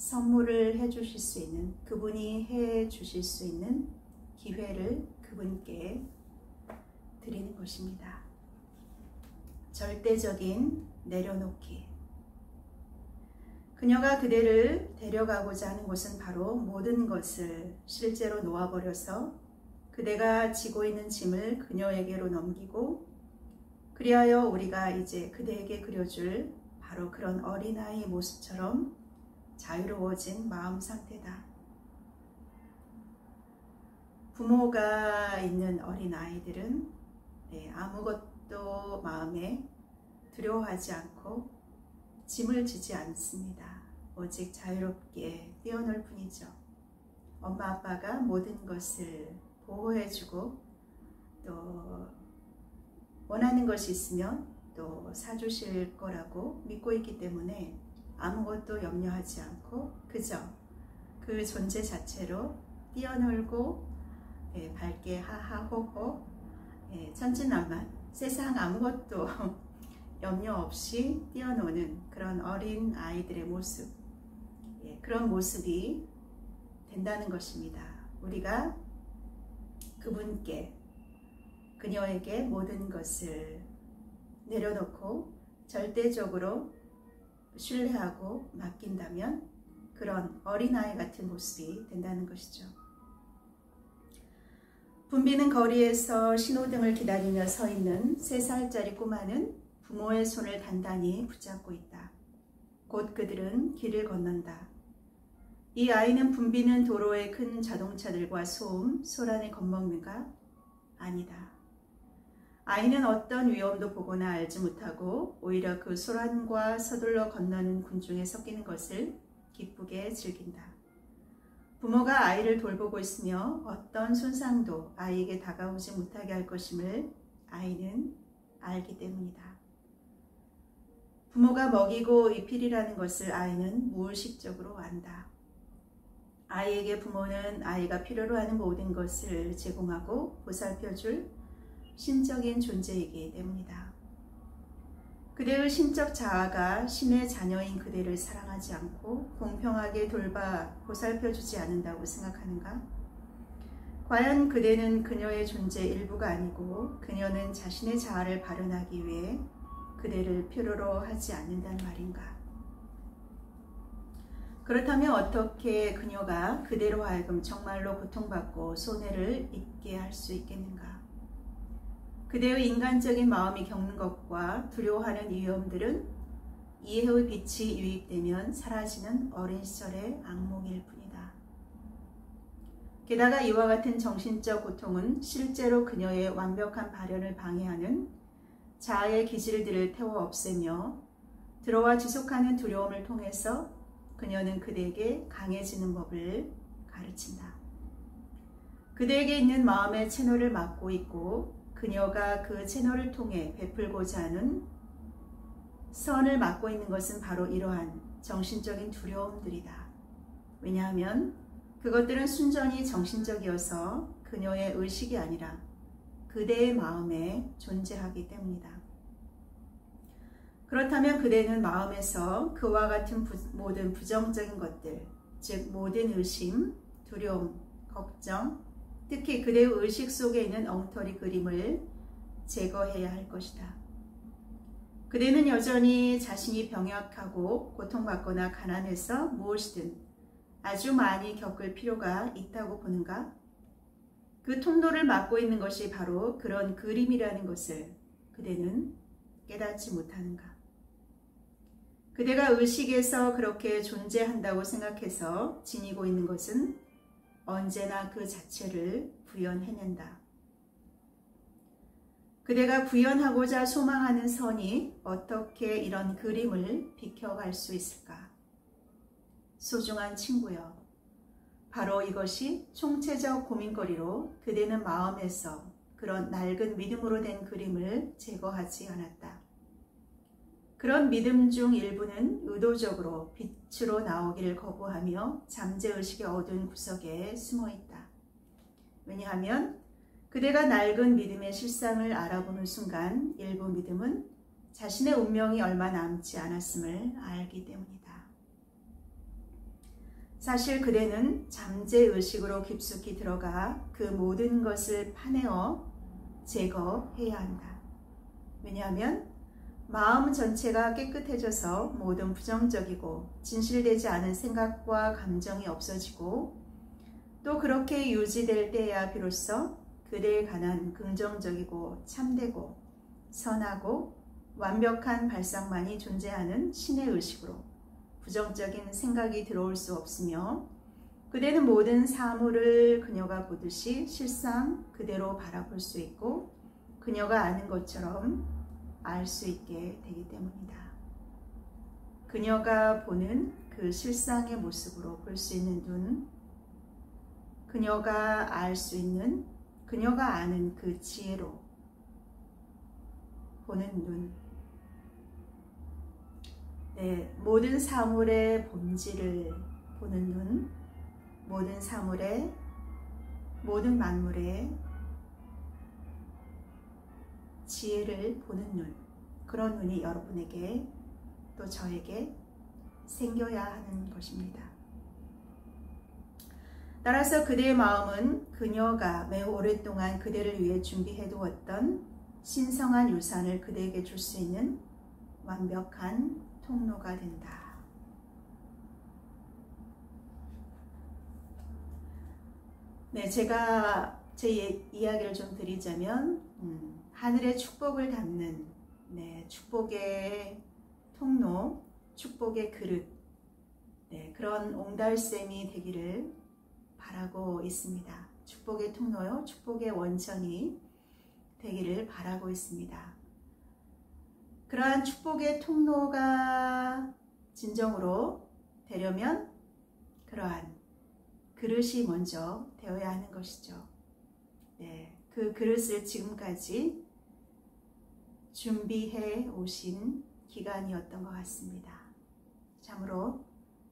선물을 해주실 수 있는, 그분이 해주실 수 있는 기회를 그분께 드리는 것입니다. 절대적인 내려놓기. 그녀가 그대를 데려가고자 하는 곳은 바로 모든 것을 실제로 놓아버려서 그대가 지고 있는 짐을 그녀에게로 넘기고, 그리하여 우리가 이제 그대에게 그려줄 바로 그런 어린아이의 모습처럼 자유로워진 마음 상태다. 부모가 있는 어린아이들은 아무것도 마음에 두려워하지 않고 짐을 지지 않습니다. 오직 자유롭게 뛰어놀 뿐이죠. 엄마 아빠가 모든 것을 보호해주고 또 원하는 것이 있으면 또 사주실 거라고 믿고 있기 때문에 아무것도 염려하지 않고 그저 그 존재 자체로 뛰어놀고 밝게 하하호호 천진난만 세상 아무것도 염려 없이 뛰어노는 그런 어린 아이들의 모습, 그런 모습이 된다는 것입니다. 우리가 그분께, 그녀에게 모든 것을 내려놓고 절대적으로 신뢰하고 맡긴다면 그런 어린아이 같은 모습이 된다는 것이죠. 붐비는 거리에서 신호등을 기다리며 서 있는 3살짜리 꼬마는 부모의 손을 단단히 붙잡고 있다. 곧 그들은 길을 건넌다. 이 아이는 붐비는 도로의 큰 자동차들과 소음, 소란에 겁먹는가? 아니다. 아이는 어떤 위험도 보거나 알지 못하고 오히려 그 소란과 서둘러 건너는 군중에 섞이는 것을 기쁘게 즐긴다. 부모가 아이를 돌보고 있으며 어떤 손상도 아이에게 다가오지 못하게 할 것임을 아이는 알기 때문이다. 부모가 먹이고 입히리라는 것을 아이는 무의식적으로 안다. 아이에게 부모는 아이가 필요로 하는 모든 것을 제공하고 보살펴줄 신적인 존재이기 때문이다. 그대의 신적 자아가 신의 자녀인 그대를 사랑하지 않고 공평하게 돌봐 보살펴주지 않는다고 생각하는가? 과연 그대는 그녀의 존재 일부가 아니고 그녀는 자신의 자아를 발현하기 위해 그대를 필요로 하지 않는다는 말인가? 그렇다면 어떻게 그녀가 그대로 하여금 정말로 고통받고 손해를 입게 할 수 있겠는가? 그대의 인간적인 마음이 겪는 것과 두려워하는 위험들은 이해의 빛이 유입되면 사라지는 어린 시절의 악몽일 뿐이다. 게다가 이와 같은 정신적 고통은 실제로 그녀의 완벽한 발현을 방해하는 자아의 기질들을 태워 없애며 들어와 지속하는 두려움을 통해서 그녀는 그대에게 강해지는 법을 가르친다. 그대에게 있는 마음의 채널을 막고 있고 그녀가 그 채널을 통해 베풀고자 하는 선을 막고 있는 것은 바로 이러한 정신적인 두려움들이다. 왜냐하면 그것들은 순전히 정신적이어서 그녀의 의식이 아니라 그대의 마음에 존재하기 때문이다. 그렇다면 그대는 마음에서 그와 같은 모든 부정적인 것들, 즉 모든 의심, 두려움, 걱정, 특히 그대의 의식 속에 있는 엉터리 그림을 제거해야 할 것이다. 그대는 여전히 자신이 병약하고 고통받거나 가난해서 무엇이든 아주 많이 겪을 필요가 있다고 보는가? 그 통로를 막고 있는 것이 바로 그런 그림이라는 것을 그대는 깨닫지 못하는가? 그대가 의식에서 그렇게 존재한다고 생각해서 지니고 있는 것은 언제나 그 자체를 구현해낸다. 그대가 구현하고자 소망하는 선이 어떻게 이런 그림을 비켜갈 수 있을까? 소중한 친구여, 바로 이것이 총체적 고민거리로 그대는 마음에서 그런 낡은 믿음으로 된 그림을 제거하지 않았다. 그런 믿음 중 일부는 의도적으로 빛으로 나오기를 거부하며 잠재의식의 어두운 구석에 숨어있다. 왜냐하면 그대가 낡은 믿음의 실상을 알아보는 순간 일부 믿음은 자신의 운명이 얼마 남지 않았음을 알기 때문이다. 사실 그대는 잠재의식으로 깊숙이 들어가 그 모든 것을 파내어 제거해야 한다. 왜냐하면 마음 전체가 깨끗해져서 모든 부정적이고 진실되지 않은 생각과 감정이 없어지고 또 그렇게 유지될 때야 비로소 그대에 관한 긍정적이고 참되고 선하고 완벽한 발상만이 존재하는 신의 의식으로 부정적인 생각이 들어올 수 없으며 그대는 모든 사물을 그녀가 보듯이 실상 그대로 바라볼 수 있고 그녀가 아는 것처럼 알 수 있게 되기 때문이다. 그녀가 보는 그 실상의 모습으로 볼 수 있는 눈, 그녀가 알 수 있는, 그녀가 아는 그 지혜로 보는 눈, 네, 모든 사물의 본질을 보는 눈, 모든 사물의, 모든 만물의 지혜를 보는 눈, 그런 눈이 여러분에게 또 저에게 생겨야 하는 것입니다. 따라서 그대의 마음은 그녀가 매우 오랫동안 그대를 위해 준비해두었던 신성한 유산을 그대에게 줄 수 있는 완벽한 통로가 된다. 네, 제가 제 이야기를 좀 드리자면 하늘의 축복을 담는 축복의 통로, 축복의 그릇, 그런 옹달샘이 되기를 바라고 있습니다. 축복의 통로요, 축복의 원천이 되기를 바라고 있습니다. 그러한 축복의 통로가 진정으로 되려면 그러한 그릇이 먼저 되어야 하는 것이죠. 그 그릇을 지금까지 준비해 오신 기간이었던 것 같습니다. 참으로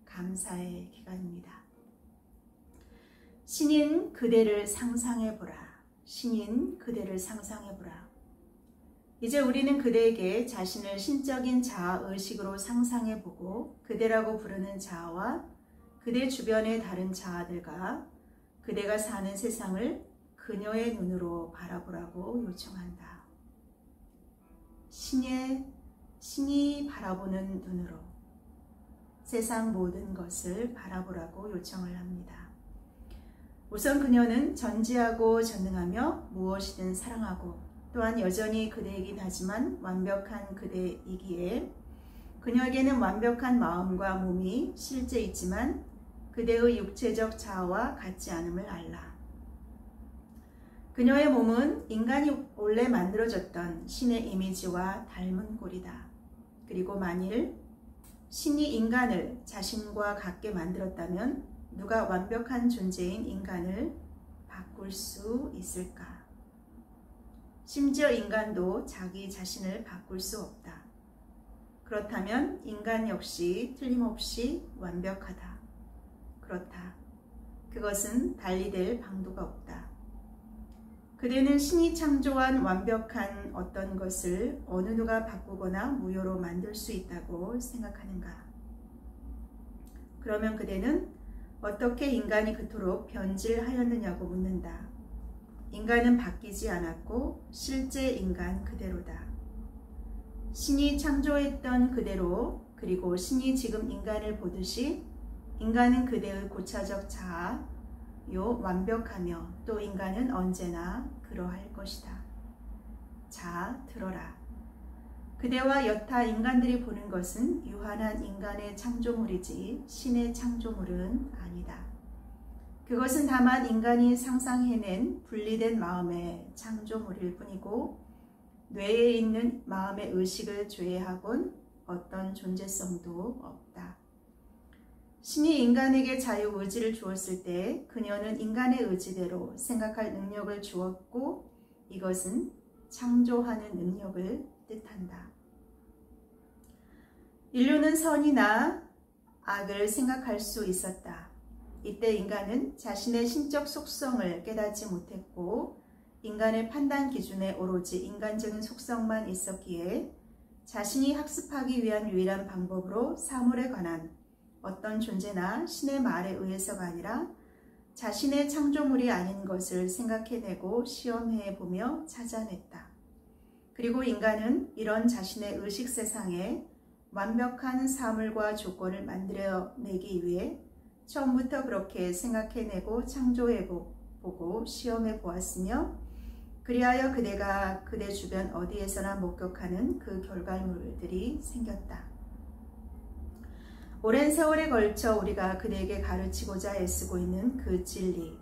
감사의 기간입니다. 신인 그대를 상상해보라. 신인 그대를 상상해보라. 이제 우리는 그대에게 자신을 신적인 자아의식으로 상상해보고 그대라고 부르는 자아와 그대 주변의 다른 자아들과 그대가 사는 세상을 그녀의 눈으로 바라보라고 요청한다. 신이 바라보는 눈으로 세상 모든 것을 바라보라고 요청을 합니다. 우선 그녀는 전지하고 전능하며 무엇이든 사랑하고 또한 여전히 그대이긴 하지만 완벽한 그대이기에 그녀에게는 완벽한 마음과 몸이 실제 있지만 그대의 육체적 자아와 같지 않음을 알라. 그녀의 몸은 인간이 원래 만들어졌던 신의 이미지와 닮은 꼴이다. 그리고 만일 신이 인간을 자신과 같게 만들었다면 누가 완벽한 존재인 인간을 바꿀 수 있을까? 심지어 인간도 자기 자신을 바꿀 수 없다. 그렇다면 인간 역시 틀림없이 완벽하다. 그렇다. 그것은 달리될 방도가 없다. 그대는 신이 창조한 완벽한 어떤 것을 어느 누가 바꾸거나 무효로 만들 수 있다고 생각하는가? 그러면 그대는 어떻게 인간이 그토록 변질하였느냐고 묻는다. 인간은 바뀌지 않았고 실제 인간 그대로다. 신이 창조했던 그대로 그리고 신이 지금 인간을 보듯이 인간은 그대의 고차적 자아, 완벽하며 또 인간은 언제나 그러할 것이다. 자, 들어라. 그대와 여타 인간들이 보는 것은 유한한 인간의 창조물이지 신의 창조물은 아니다. 그것은 다만 인간이 상상해낸 분리된 마음의 창조물일 뿐이고 뇌에 있는 마음의 의식을 제외하곤 어떤 존재성도 없다. 신이 인간에게 자유의지를 주었을 때 그녀는 인간의 의지대로 생각할 능력을 주었고 이것은 창조하는 능력을 뜻한다. 인류는 선이나 악을 생각할 수 있었다. 이때 인간은 자신의 신적 속성을 깨닫지 못했고 인간의 판단 기준에 오로지 인간적인 속성만 있었기에 자신이 학습하기 위한 유일한 방법으로 사물에 관한 어떤 존재나 신의 말에 의해서가 아니라 자신의 창조물이 아닌 것을 생각해내고 시험해보며 찾아냈다. 그리고 인간은 이런 자신의 의식 세상에 완벽한 사물과 조건을 만들어내기 위해 처음부터 그렇게 생각해내고 창조해보고 시험해보았으며 그리하여 그대가 그대 주변 어디에서나 목격하는 그 결과물들이 생겼다. 오랜 세월에 걸쳐 우리가 그대에게 가르치고자 애쓰고 있는 그 진리.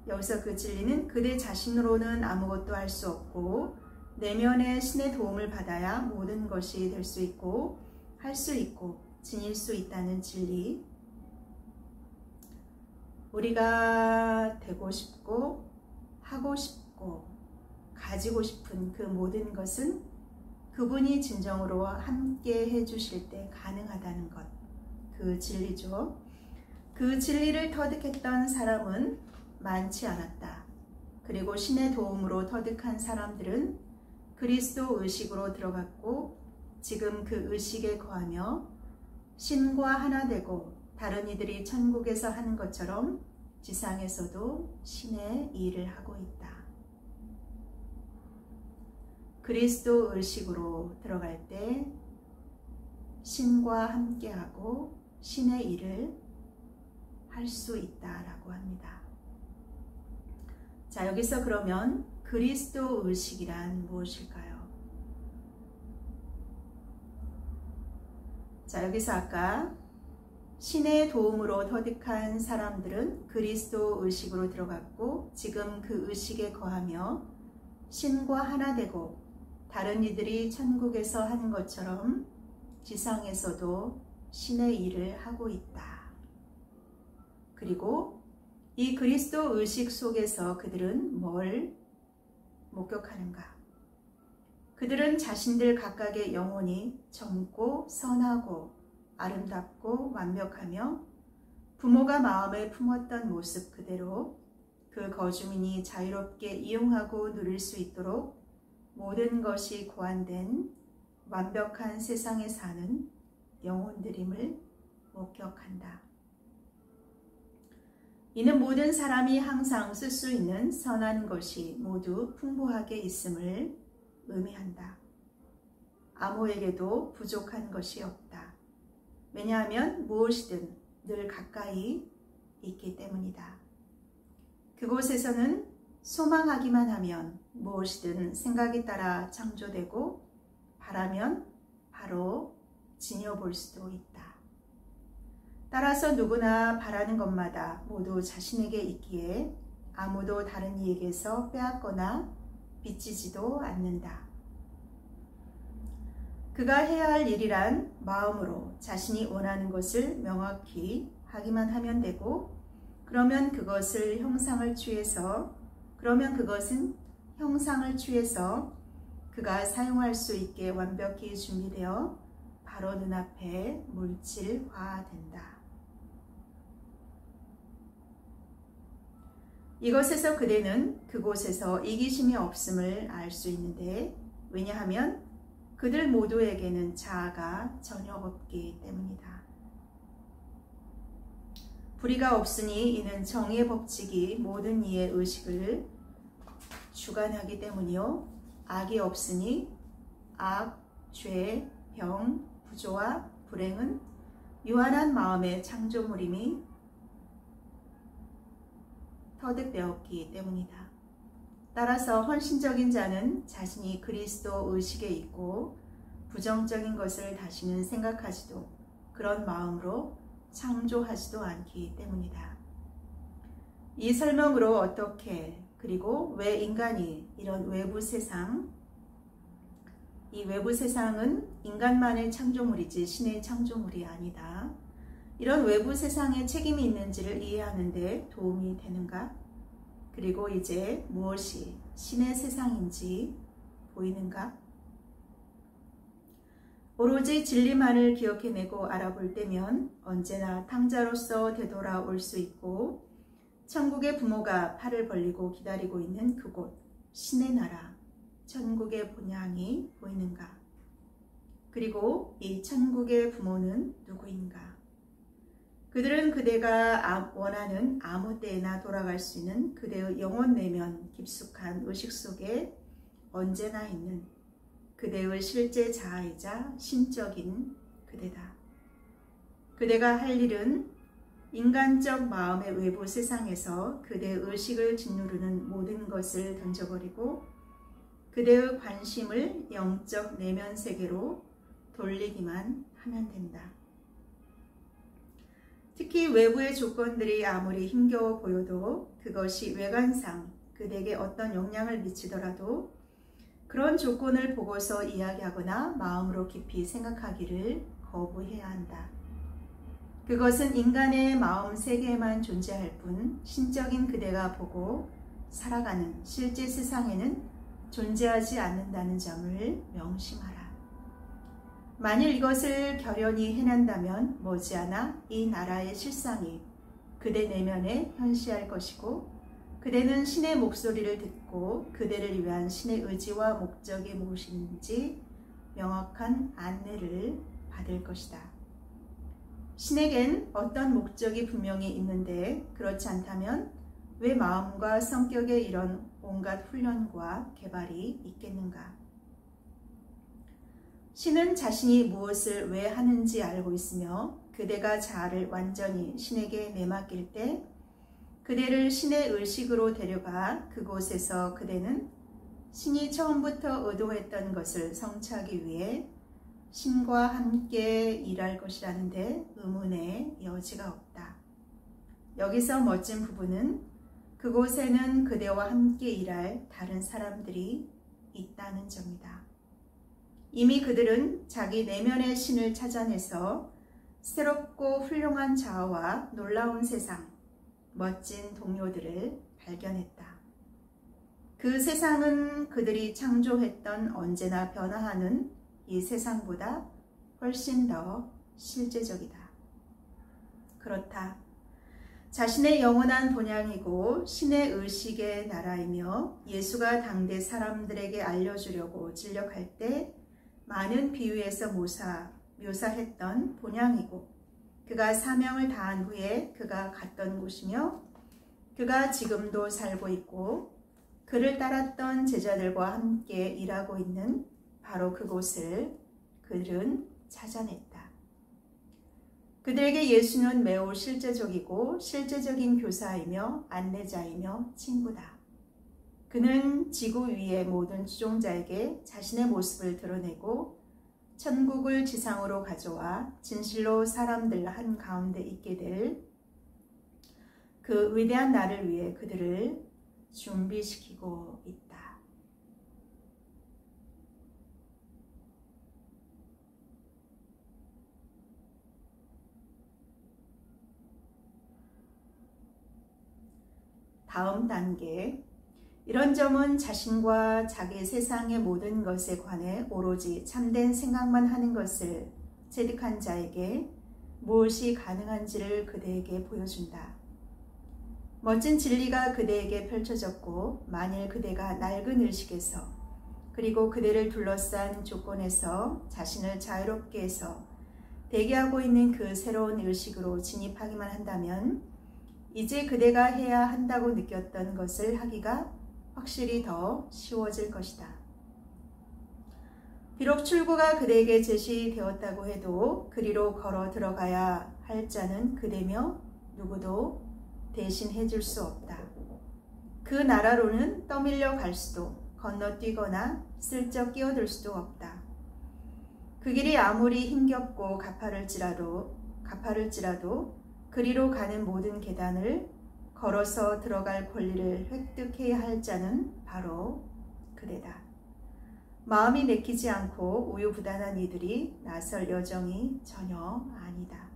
여기서 그 진리는 그대 자신으로는 아무것도 할 수 없고 내면의 신의 도움을 받아야 모든 것이 될 수 있고 할 수 있고 지닐 수 있다는 진리. 우리가 되고 싶고 하고 싶고 가지고 싶은 그 모든 것은 그분이 진정으로 함께 해주실 때 가능하다는 것. 그 진리죠. 그 진리를 터득했던 사람은 많지 않았다. 그리고 신의 도움으로 터득한 사람들은 그리스도 의식으로 들어갔고 지금 그 의식에 거하며 신과 하나 되고 다른 이들이 천국에서 하는 것처럼 지상에서도 신의 일을 하고 있다. 그리스도 의식으로 들어갈 때 신과 함께하고 신의 일을 할 수 있다라고 합니다. 자, 여기서 그러면 그리스도 의식이란 무엇일까요? 자, 여기서 아까 신의 도움으로 터득한 사람들은 그리스도 의식으로 들어갔고 지금 그 의식에 거하며 신과 하나 되고 다른 이들이 천국에서 하는 것처럼 지상에서도 신의 일을 하고 있다. 그리고 이 그리스도 의식 속에서 그들은 뭘 목격하는가? 그들은 자신들 각각의 영혼이 젊고 선하고 아름답고 완벽하며 부모가 마음에 품었던 모습 그대로 그 거주민이 자유롭게 이용하고 누릴 수 있도록 모든 것이 고안된 완벽한 세상에 사는 영혼들임을 목격한다. 이는 모든 사람이 항상 쓸 수 있는 선한 것이 모두 풍부하게 있음을 의미한다. 아무에게도 부족한 것이 없다. 왜냐하면 무엇이든 늘 가까이 있기 때문이다. 그곳에서는 소망하기만 하면 무엇이든 생각에 따라 창조되고 바라면 바로 지녀볼 수도 있다. 따라서 누구나 바라는 것마다 모두 자신에게 있기에 아무도 다른 이에게서 빼앗거나 빚지지도 않는다. 그가 해야 할 일이란 마음으로 자신이 원하는 것을 명확히 하기만 하면 되고 그러면 그것은 형상을 취해서 그가 사용할 수 있게 완벽히 준비되어 바로 눈앞에 물질화된다. 이것에서 그대는 그곳에서 이기심이 없음을 알 수 있는데 왜냐하면 그들 모두에게는 자아가 전혀 없기 때문이다. 불의가 없으니 이는 정의의 법칙이 모든 이의 의식을 주관하기 때문이요. 악이 없으니 악, 죄, 병, 부조와 불행은 유한한 마음의 창조물임이 터득되었기 때문이다. 따라서 헌신적인 자는 자신이 그리스도 의식에 있고 부정적인 것을 다시는 생각하지도 그런 마음으로 창조하지도 않기 때문이다. 이 설명으로 어떻게 그리고 왜 인간이 이런 외부 세상, 이 외부 세상은 인간만의 창조물이지 신의 창조물이 아니다. 이런 외부 세상에 책임이 있는지를 이해하는 데 도움이 되는가? 그리고 이제 무엇이 신의 세상인지 보이는가? 오로지 진리만을 기억해내고 알아볼 때면 언제나 탕자로서 되돌아올 수 있고 천국의 부모가 팔을 벌리고 기다리고 있는 그곳 신의 나라 천국의 본향이 보이는가? 그리고 이 천국의 부모는 누구인가? 그들은 그대가 원하는 아무 때나 돌아갈 수 있는 그대의 영혼 내면 깊숙한 의식 속에 언제나 있는 그대의 실제 자아이자 신적인 그대다. 그대가 할 일은 인간적 마음의 외부 세상에서 그대의 의식을 짓누르는 모든 것을 던져버리고 그대의 관심을 영적 내면 세계로 돌리기만 하면 된다. 특히 외부의 조건들이 아무리 힘겨워 보여도 그것이 외관상 그대에게 어떤 영향을 미치더라도 그런 조건을 보고서 이야기하거나 마음으로 깊이 생각하기를 거부해야 한다. 그것은 인간의 마음 세계에만 존재할 뿐 신적인 그대가 보고 살아가는 실제 세상에는 존재하지 않는다는 점을 명심하라. 만일 이것을 결연히 해낸다면 머지않아 이 나라의 실상이 그대 내면에 현시할 것이고 그대는 신의 목소리를 듣고 그대를 위한 신의 의지와 목적이 무엇인지 명확한 안내를 받을 것이다. 신에겐 어떤 목적이 분명히 있는데 그렇지 않다면 왜 마음과 성격에 이런 온갖 훈련과 개발이 있겠는가? 신은 자신이 무엇을 왜 하는지 알고 있으며 그대가 자아를 완전히 신에게 내맡길 때 그대를 신의 의식으로 데려가 그곳에서 그대는 신이 처음부터 의도했던 것을 성취하기 위해 신과 함께 일할 것이라는데 의문의 여지가 없다. 여기서 멋진 부분은 그곳에는 그대와 함께 일할 다른 사람들이 있다는 점이다. 이미 그들은 자기 내면의 신을 찾아내서 새롭고 훌륭한 자아와 놀라운 세상, 멋진 동료들을 발견했다. 그 세상은 그들이 창조했던 언제나 변화하는 이 세상보다 훨씬 더 실제적이다. 그렇다. 자신의 영원한 본향이고 신의 의식의 나라이며 예수가 당대 사람들에게 알려주려고 진력할 때 많은 비유에서 묘사했던 본향이고 그가 사명을 다한 후에 그가 갔던 곳이며 그가 지금도 살고 있고 그를 따랐던 제자들과 함께 일하고 있는 바로 그곳을 그들은 찾아냈다. 그들에게 예수는 매우 실제적이고 실제적인 교사이며 안내자이며 친구다. 그는 지구 위의 모든 추종자에게 자신의 모습을 드러내고 천국을 지상으로 가져와 진실로 사람들 한가운데 있게 될 그 위대한 날을 위해 그들을 준비시키고 있다. 다음 단계, 이런 점은 자신과 자기 세상의 모든 것에 관해 오로지 참된 생각만 하는 것을 체득한 자에게 무엇이 가능한지를 그대에게 보여준다. 멋진 진리가 그대에게 펼쳐졌고 만일 그대가 낡은 의식에서 그리고 그대를 둘러싼 조건에서 자신을 자유롭게 해서 대기하고 있는 그 새로운 의식으로 진입하기만 한다면 이제 그대가 해야 한다고 느꼈던 것을 하기가 확실히 더 쉬워질 것이다. 비록 출구가 그대에게 제시되었다고 해도 그리로 걸어 들어가야 할 자는 그대며 누구도 대신 해줄 수 없다. 그 나라로는 떠밀려 갈 수도 건너뛰거나 슬쩍 끼어들 수도 없다. 그 길이 아무리 힘겹고 가파를지라도 그리로 가는 모든 계단을 걸어서 들어갈 권리를 획득해야 할 자는 바로 그대다. 마음이 내키지 않고 우유부단한 이들이 나설 여정이 전혀 아니다.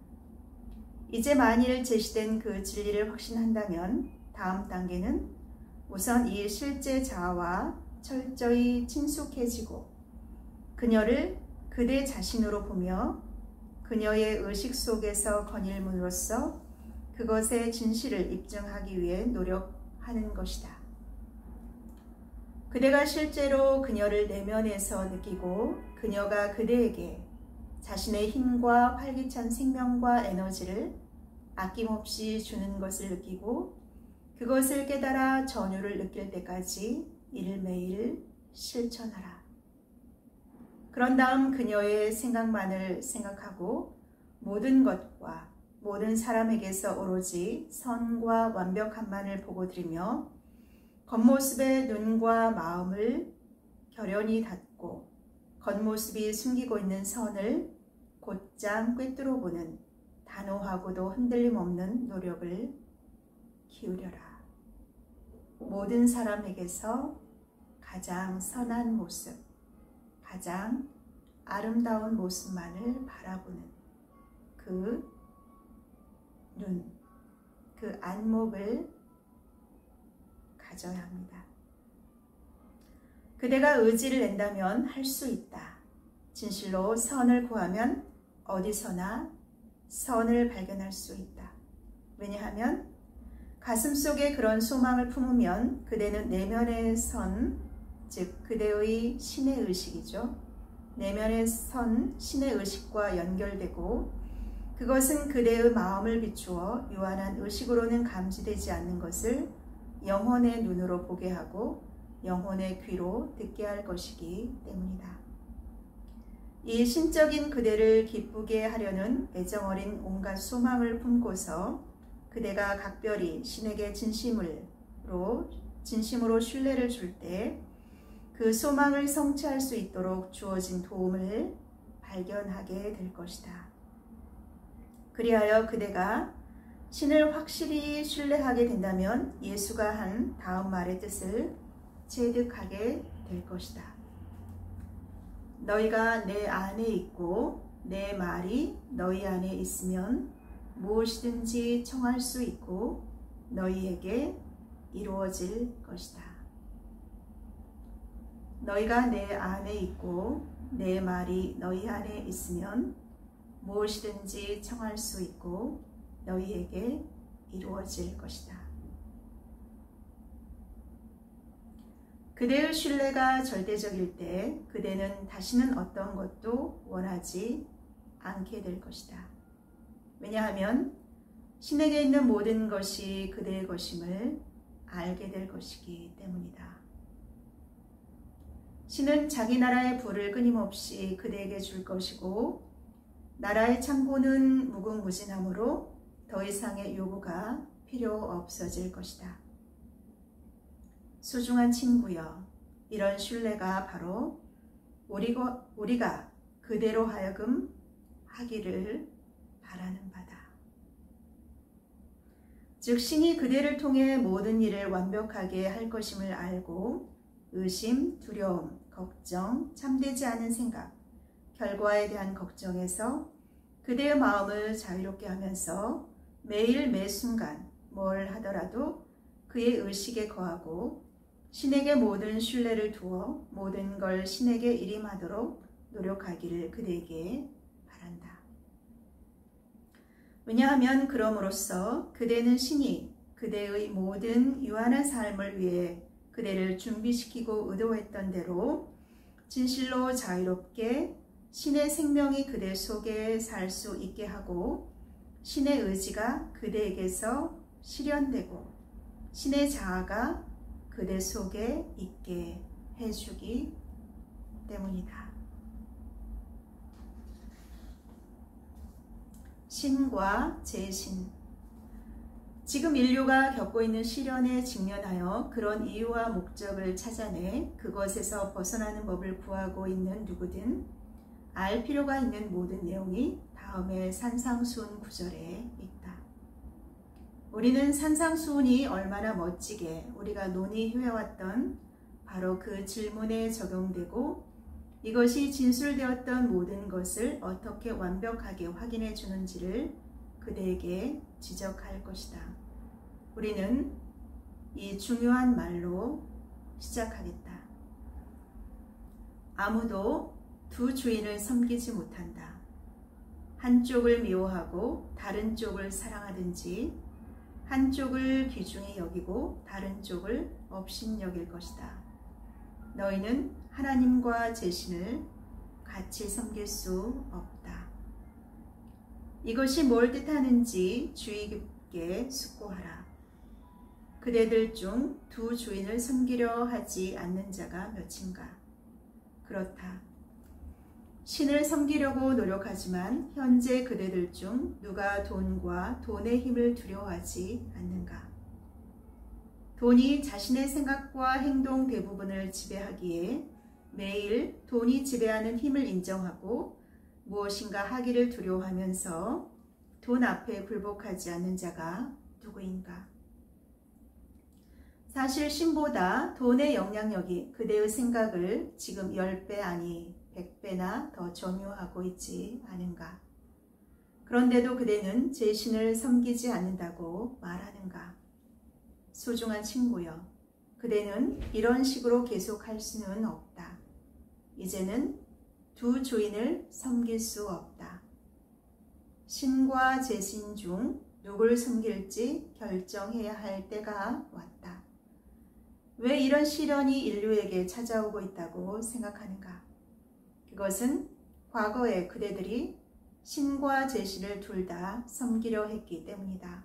이제 만일 제시된 그 진리를 확신한다면 다음 단계는 우선 이 실제 자아와 철저히 친숙해지고 그녀를 그대 자신으로 보며 그녀의 의식 속에서 거닐므로써 그것의 진실을 입증하기 위해 노력하는 것이다. 그대가 실제로 그녀를 내면에서 느끼고 그녀가 그대에게 자신의 힘과 활기찬 생명과 에너지를 아낌없이 주는 것을 느끼고 그것을 깨달아 전율을 느낄 때까지 이를 매일 실천하라. 그런 다음 그녀의 생각만을 생각하고 모든 것과 모든 사람에게서 오로지 선과 완벽함만을 보고 들이며 겉모습의 눈과 마음을 결연히 닫고 겉모습이 숨기고 있는 선을 곧장 꿰뚫어 보는 단호하고도 흔들림 없는 노력을 기울여라. 모든 사람에게서 가장 선한 모습, 가장 아름다운 모습만을 바라보는 그 눈, 그 안목을 가져야 합니다. 그대가 의지를 낸다면 할 수 있다. 진실로 선을 구하면 어디서나 선을 발견할 수 있다. 왜냐하면 가슴속에 그런 소망을 품으면 그대는 내면의 선, 즉 그대의 신의 의식이죠. 내면의 선, 신의 의식과 연결되고 그것은 그대의 마음을 비추어 유한한 의식으로는 감지되지 않는 것을 영혼의 눈으로 보게 하고 영혼의 귀로 듣게 할 것이기 때문이다. 이 신적인 그대를 기쁘게 하려는 애정어린 온갖 소망을 품고서 그대가 각별히 신에게 진심으로 신뢰를 줄 때 그 소망을 성취할 수 있도록 주어진 도움을 발견하게 될 것이다. 그리하여 그대가 신을 확실히 신뢰하게 된다면 예수가 한 다음 말의 뜻을 체득하게 될 것이다. 너희가 내 안에 있고 내 말이 너희 안에 있으면 무엇이든지 청할 수 있고 너희에게 이루어질 것이다. 너희가 내 안에 있고 내 말이 너희 안에 있으면 무엇이든지 청할 수 있고 너희에게 이루어질 것이다. 그대의 신뢰가 절대적일 때 그대는 다시는 어떤 것도 원하지 않게 될 것이다. 왜냐하면 신에게 있는 모든 것이 그대의 것임을 알게 될 것이기 때문이다. 신은 자기 나라의 부를 끊임없이 그대에게 줄 것이고 나라의 창고는 무궁무진하므로 더 이상의 요구가 필요 없어질 것이다. 소중한 친구여, 이런 신뢰가 바로 우리가 그대로 하여금 하기를 바라는 바다. 즉 신이 그대를 통해 모든 일을 완벽하게 할 것임을 알고 의심, 두려움, 걱정, 참되지 않은 생각, 결과에 대한 걱정에서 그대의 마음을 자유롭게 하면서 매일 매순간 뭘 하더라도 그의 의식에 거하고 신에게 모든 신뢰를 두어 모든 걸 신에게 일임하도록 노력하기를 그대에게 바란다. 왜냐하면 그럼으로써 그대는 신이 그대의 모든 유한한 삶을 위해 그대를 준비시키고 의도했던 대로 진실로 자유롭게 신의 생명이 그대 속에 살 수 있게 하고 신의 의지가 그대에게서 실현되고 신의 자아가 그대 속에 있게 해주기 때문이다. 신과 재신. 지금 인류가 겪고 있는 시련에 직면하여 그런 이유와 목적을 찾아내 그것에서 벗어나는 법을 구하고 있는 누구든 알 필요가 있는 모든 내용이 다음의 산상수훈 구절에 있다. 우리는 산상수훈이 얼마나 멋지게 우리가 논의해왔던 바로 그 질문에 적용되고 이것이 진술되었던 모든 것을 어떻게 완벽하게 확인해 주는지를 그대에게 지적할 것이다. 우리는 이 중요한 말로 시작하겠다. 아무도 두 주인을 섬기지 못한다. 한쪽을 미워하고 다른 쪽을 사랑하든지 한쪽을 귀중히 여기고 다른 쪽을 업신여길 것이다. 너희는 하나님과 제 신을 같이 섬길 수 없다. 이것이 뭘 뜻하는지 주의 깊게 숙고하라. 그대들 중 두 주인을 섬기려 하지 않는 자가 몇인가? 그렇다. 신을 섬기려고 노력하지만 현재 그대들 중 누가 돈과 돈의 힘을 두려워하지 않는가? 돈이 자신의 생각과 행동 대부분을 지배하기에 매일 돈이 지배하는 힘을 인정하고 무엇인가 하기를 두려워하면서 돈 앞에 굴복하지 않는 자가 누구인가? 사실 신보다 돈의 영향력이 그대의 생각을 지금 10배 아니 100배나 더 점유하고 있지 않은가? 그런데도 그대는 제 신을 섬기지 않는다고 말하는가? 소중한 친구여, 그대는 이런 식으로 계속할 수는 없다. 이제는 두 주인을 섬길 수 없다. 신과 제 신 중 누굴 섬길지 결정해야 할 때가 왔다. 왜 이런 시련이 인류에게 찾아오고 있다고 생각하는가? 그것은 과거에 그대들이 신과 제 신을 둘 다 섬기려 했기 때문이다.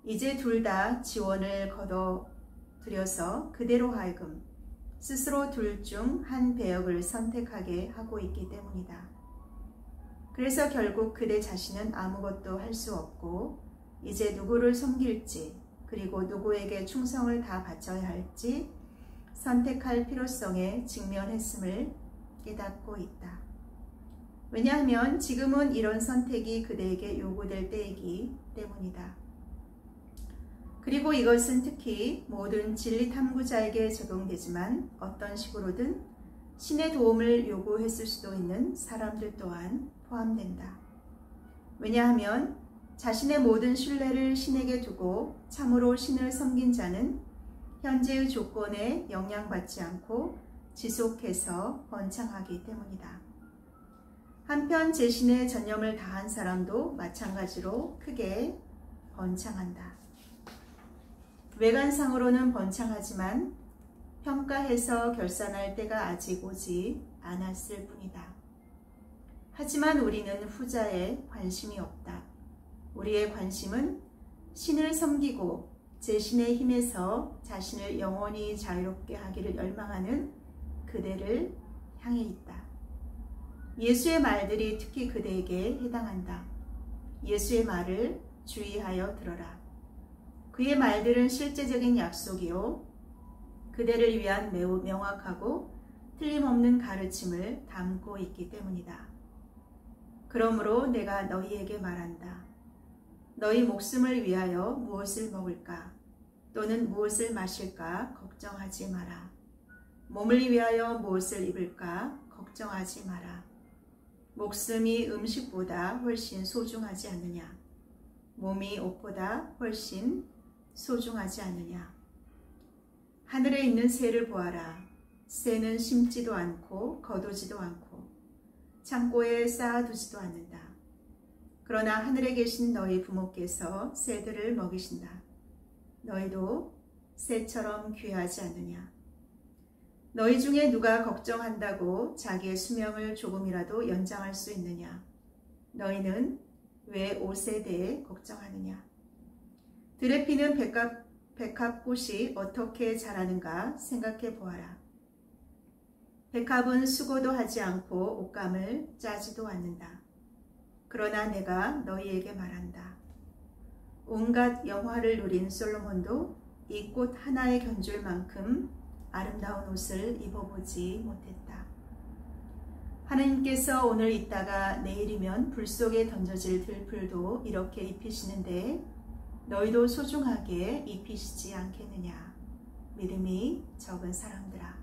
이제 둘 다 지원을 거둬들여서 그대로 하여금 스스로 둘 중 한 배역을 선택하게 하고 있기 때문이다. 그래서 결국 그대 자신은 아무것도 할 수 없고 이제 누구를 섬길지 그리고 누구에게 충성을 다 바쳐야 할지 선택할 필요성에 직면했음을 깨닫고 있다. 왜냐하면 지금은 이런 선택이 그대에게 요구될 때이기 때문이다. 그리고 이것은 특히 모든 진리 탐구자에게 적용되지만 어떤 식으로든 신의 도움을 요구했을 수도 있는 사람들 또한 포함된다. 왜냐하면 자신의 모든 신뢰를 신에게 두고 참으로 신을 섬긴 자는 현재의 조건에 영향받지 않고 지속해서 번창하기 때문이다. 한편 제 신에 전념을 다한 사람도 마찬가지로 크게 번창한다. 외관상으로는 번창하지만 평가해서 결산할 때가 아직 오지 않았을 뿐이다. 하지만 우리는 후자에 관심이 없다. 우리의 관심은 신을 섬기고 제 신의 힘에서 자신을 영원히 자유롭게 하기를 열망하는 그대를 향해 있다. 예수의 말들이 특히 그대에게 해당한다. 예수의 말을 주의하여 들어라. 그의 말들은 실제적인 약속이요 그대를 위한 매우 명확하고 틀림없는 가르침을 담고 있기 때문이다. 그러므로 내가 너희에게 말한다. 너희 목숨을 위하여 무엇을 먹을까 또는 무엇을 마실까 걱정하지 마라. 몸을 위하여 무엇을 입을까 걱정하지 마라. 목숨이 음식보다 훨씬 소중하지 않느냐? 몸이 옷보다 훨씬 소중하지 않느냐? 하늘에 있는 새를 보아라. 새는 심지도 않고 거두지도 않고 창고에 쌓아두지도 않는다. 그러나 하늘에 계신 너희 부모께서 새들을 먹이신다. 너희도 새처럼 귀하지 않느냐? 너희 중에 누가 걱정한다고 자기의 수명을 조금이라도 연장할 수 있느냐? 너희는 왜 옷에 대해 걱정하느냐? 들에 피는 백합꽃이 어떻게 자라는가 생각해 보아라. 백합은 수고도 하지 않고 옷감을 짜지도 않는다. 그러나 내가 너희에게 말한다. 온갖 영화를 누린 솔로몬도 이 꽃 하나에 견줄 만큼 아름다운 옷을 입어보지 못했다. 하나님께서 오늘 있다가 내일이면 불 속에 던져질 들풀도 이렇게 입히시는데 너희도 소중하게 입히시지 않겠느냐. 믿음이 적은 사람들아.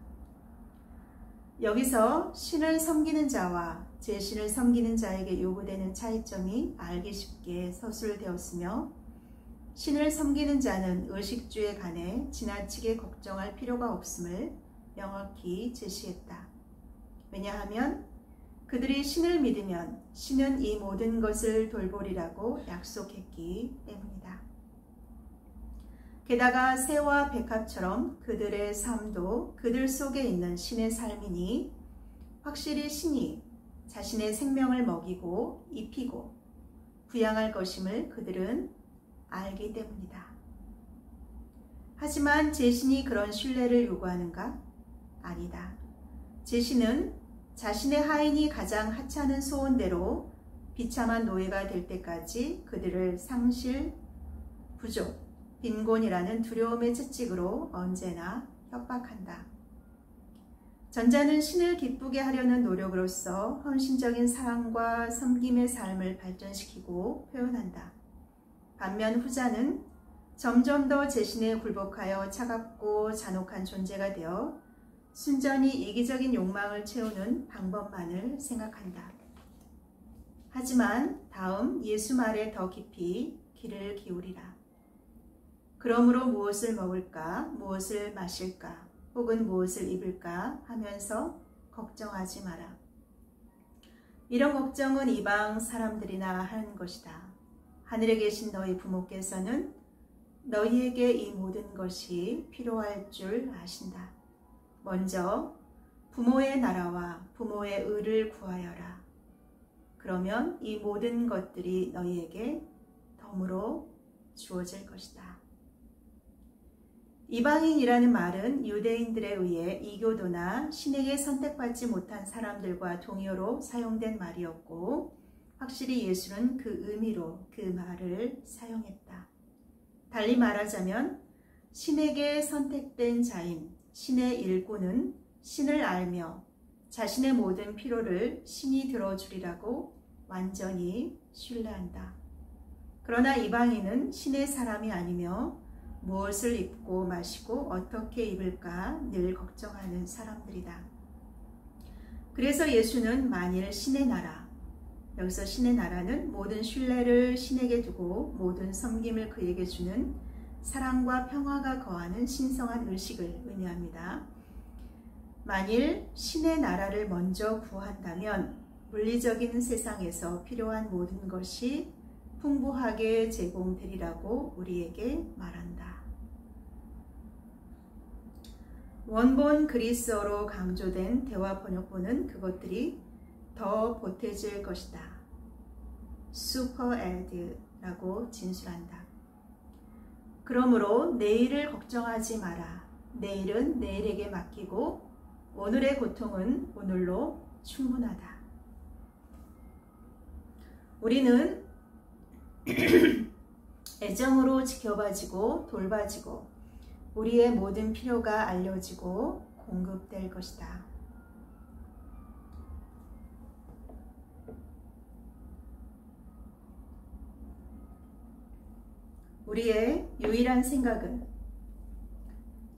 여기서 신을 섬기는 자와 제 신을 섬기는 자에게 요구되는 차이점이 알기 쉽게 서술되었으며, 신을 섬기는 자는 의식주에 관해 지나치게 걱정할 필요가 없음을 명확히 제시했다. 왜냐하면 그들이 신을 믿으면 신은 이 모든 것을 돌보리라고 약속했기 때문이다. 게다가 새와 백합처럼 그들의 삶도 그들 속에 있는 신의 삶이니 확실히 신이 자신의 생명을 먹이고 입히고 부양할 것임을 그들은 알기 때문이다. 하지만 제 신이 그런 신뢰를 요구하는가? 아니다. 제 신은 자신의 하인이 가장 하찮은 소원대로 비참한 노예가 될 때까지 그들을 상실, 부족, 빈곤이라는 두려움의 채찍으로 언제나 협박한다. 전자는 신을 기쁘게 하려는 노력으로서 헌신적인 사랑과 섬김의 삶을 발전시키고 표현한다. 반면 후자는 점점 더 제신에 굴복하여 차갑고 잔혹한 존재가 되어 순전히 이기적인 욕망을 채우는 방법만을 생각한다. 하지만 다음 예수 말에 더 깊이 귀를 기울이라. 그러므로 무엇을 먹을까, 무엇을 마실까, 혹은 무엇을 입을까 하면서 걱정하지 마라. 이런 걱정은 이방 사람들이나 하는 것이다. 하늘에 계신 너희 부모께서는 너희에게 이 모든 것이 필요할 줄 아신다. 먼저 부모의 나라와 부모의 의를 구하여라. 그러면 이 모든 것들이 너희에게 덤으로 주어질 것이다. 이방인이라는 말은 유대인들에 의해 이교도나 신에게 선택받지 못한 사람들과 동요로 사용된 말이었고, 확실히 예수는 그 의미로 그 말을 사용했다. 달리 말하자면 신에게 선택된 자인 신의 일꾼은 신을 알며 자신의 모든 필요를 신이 들어주리라고 완전히 신뢰한다. 그러나 이방인은 신의 사람이 아니며 무엇을 입고 마시고 어떻게 입을까 늘 걱정하는 사람들이다. 그래서 예수는 만일 신의 나라, 여기서 신의 나라는 모든 신뢰를 신에게 두고 모든 섬김을 그에게 주는 사랑과 평화가 거하는 신성한 의식을 의미합니다. 만일 신의 나라를 먼저 구한다면 물리적인 세상에서 필요한 모든 것이 풍부하게 제공되리라고 우리에게 말한다. 원본 그리스어로 강조된 대화 번역본은 그것들이 더 보태질 것이다. super add라고 진술한다. 그러므로 내일을 걱정하지 마라. 내일은 내일에게 맡기고 오늘의 고통은 오늘로 충분하다. 우리는 애정으로 지켜봐지고 돌봐지고 우리의 모든 필요가 알려지고 공급될 것이다. 우리의 유일한 생각은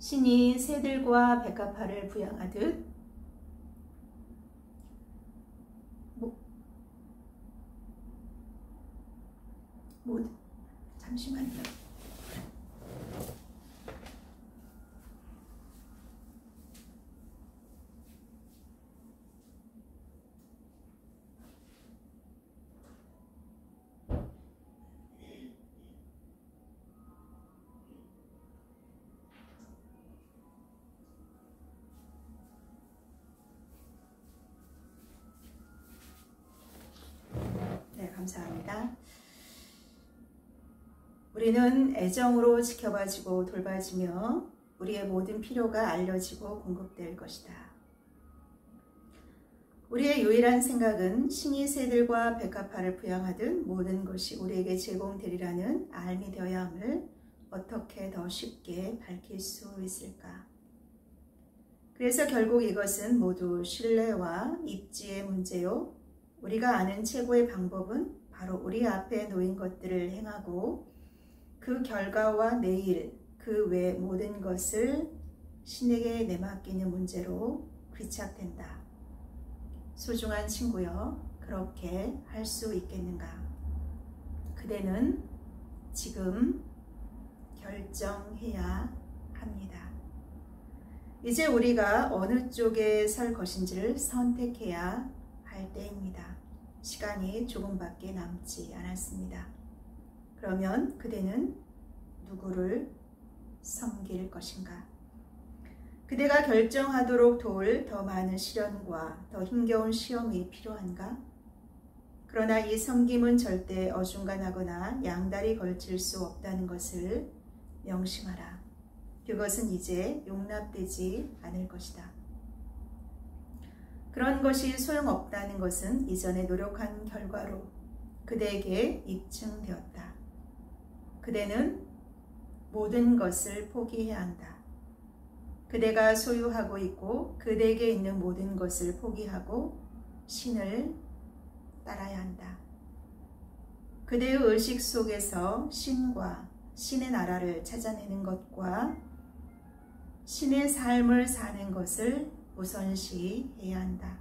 신이 새들과 백합화를 부양하듯 잠시만요. 네, 감사합니다. 우리는 애정으로 지켜봐지고 돌봐지며 우리의 모든 필요가 알려지고 공급될 것이다. 우리의 유일한 생각은 신이 새들과 백합화를 부양하듯 모든 것이 우리에게 제공되리라는 알미 되어야 함을 어떻게 더 쉽게 밝힐 수 있을까? 그래서 결국 이것은 모두 신뢰와 입지의 문제요. 우리가 아는 최고의 방법은 바로 우리 앞에 놓인 것들을 행하고 그 결과와 내일 그 외 모든 것을 신에게 내맡기는 문제로 귀착된다. 소중한 친구여, 그렇게 할 수 있겠는가? 그대는 지금 결정해야 합니다. 이제 우리가 어느 쪽에 설 것인지를 선택해야 할 때입니다. 시간이 조금밖에 남지 않았습니다. 그러면 그대는 누구를 섬길 것인가? 그대가 결정하도록 도울 더 많은 시련과 더 힘겨운 시험이 필요한가? 그러나 이 섬김은 절대 어중간하거나 양다리 걸칠 수 없다는 것을 명심하라. 그것은 이제 용납되지 않을 것이다. 그런 것이 소용없다는 것은 이전에 노력한 결과로 그대에게 입증되었다. 그대는 모든 것을 포기해야 한다. 그대가 소유하고 있고 그대에게 있는 모든 것을 포기하고 신을 따라야 한다. 그대의 의식 속에서 신과 신의 나라를 찾아내는 것과 신의 삶을 사는 것을 우선시해야 한다.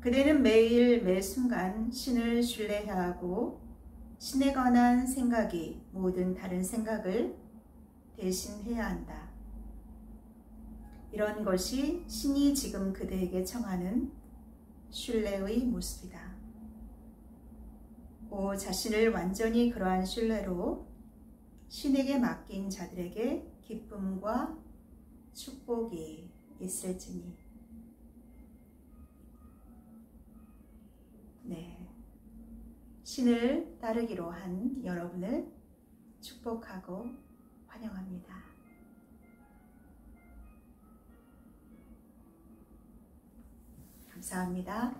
그대는 매일 매순간 신을 신뢰해야 하고 신에 관한 생각이 모든 다른 생각을 대신해야 한다. 이런 것이 신이 지금 그대에게 청하는 신뢰의 모습이다. 오 자신을 완전히 그러한 신뢰로 신에게 맡긴 자들에게 기쁨과 축복이 있을지니. 네, 신을 따르기로 한 여러분을 축복하고 환영합니다. 감사합니다.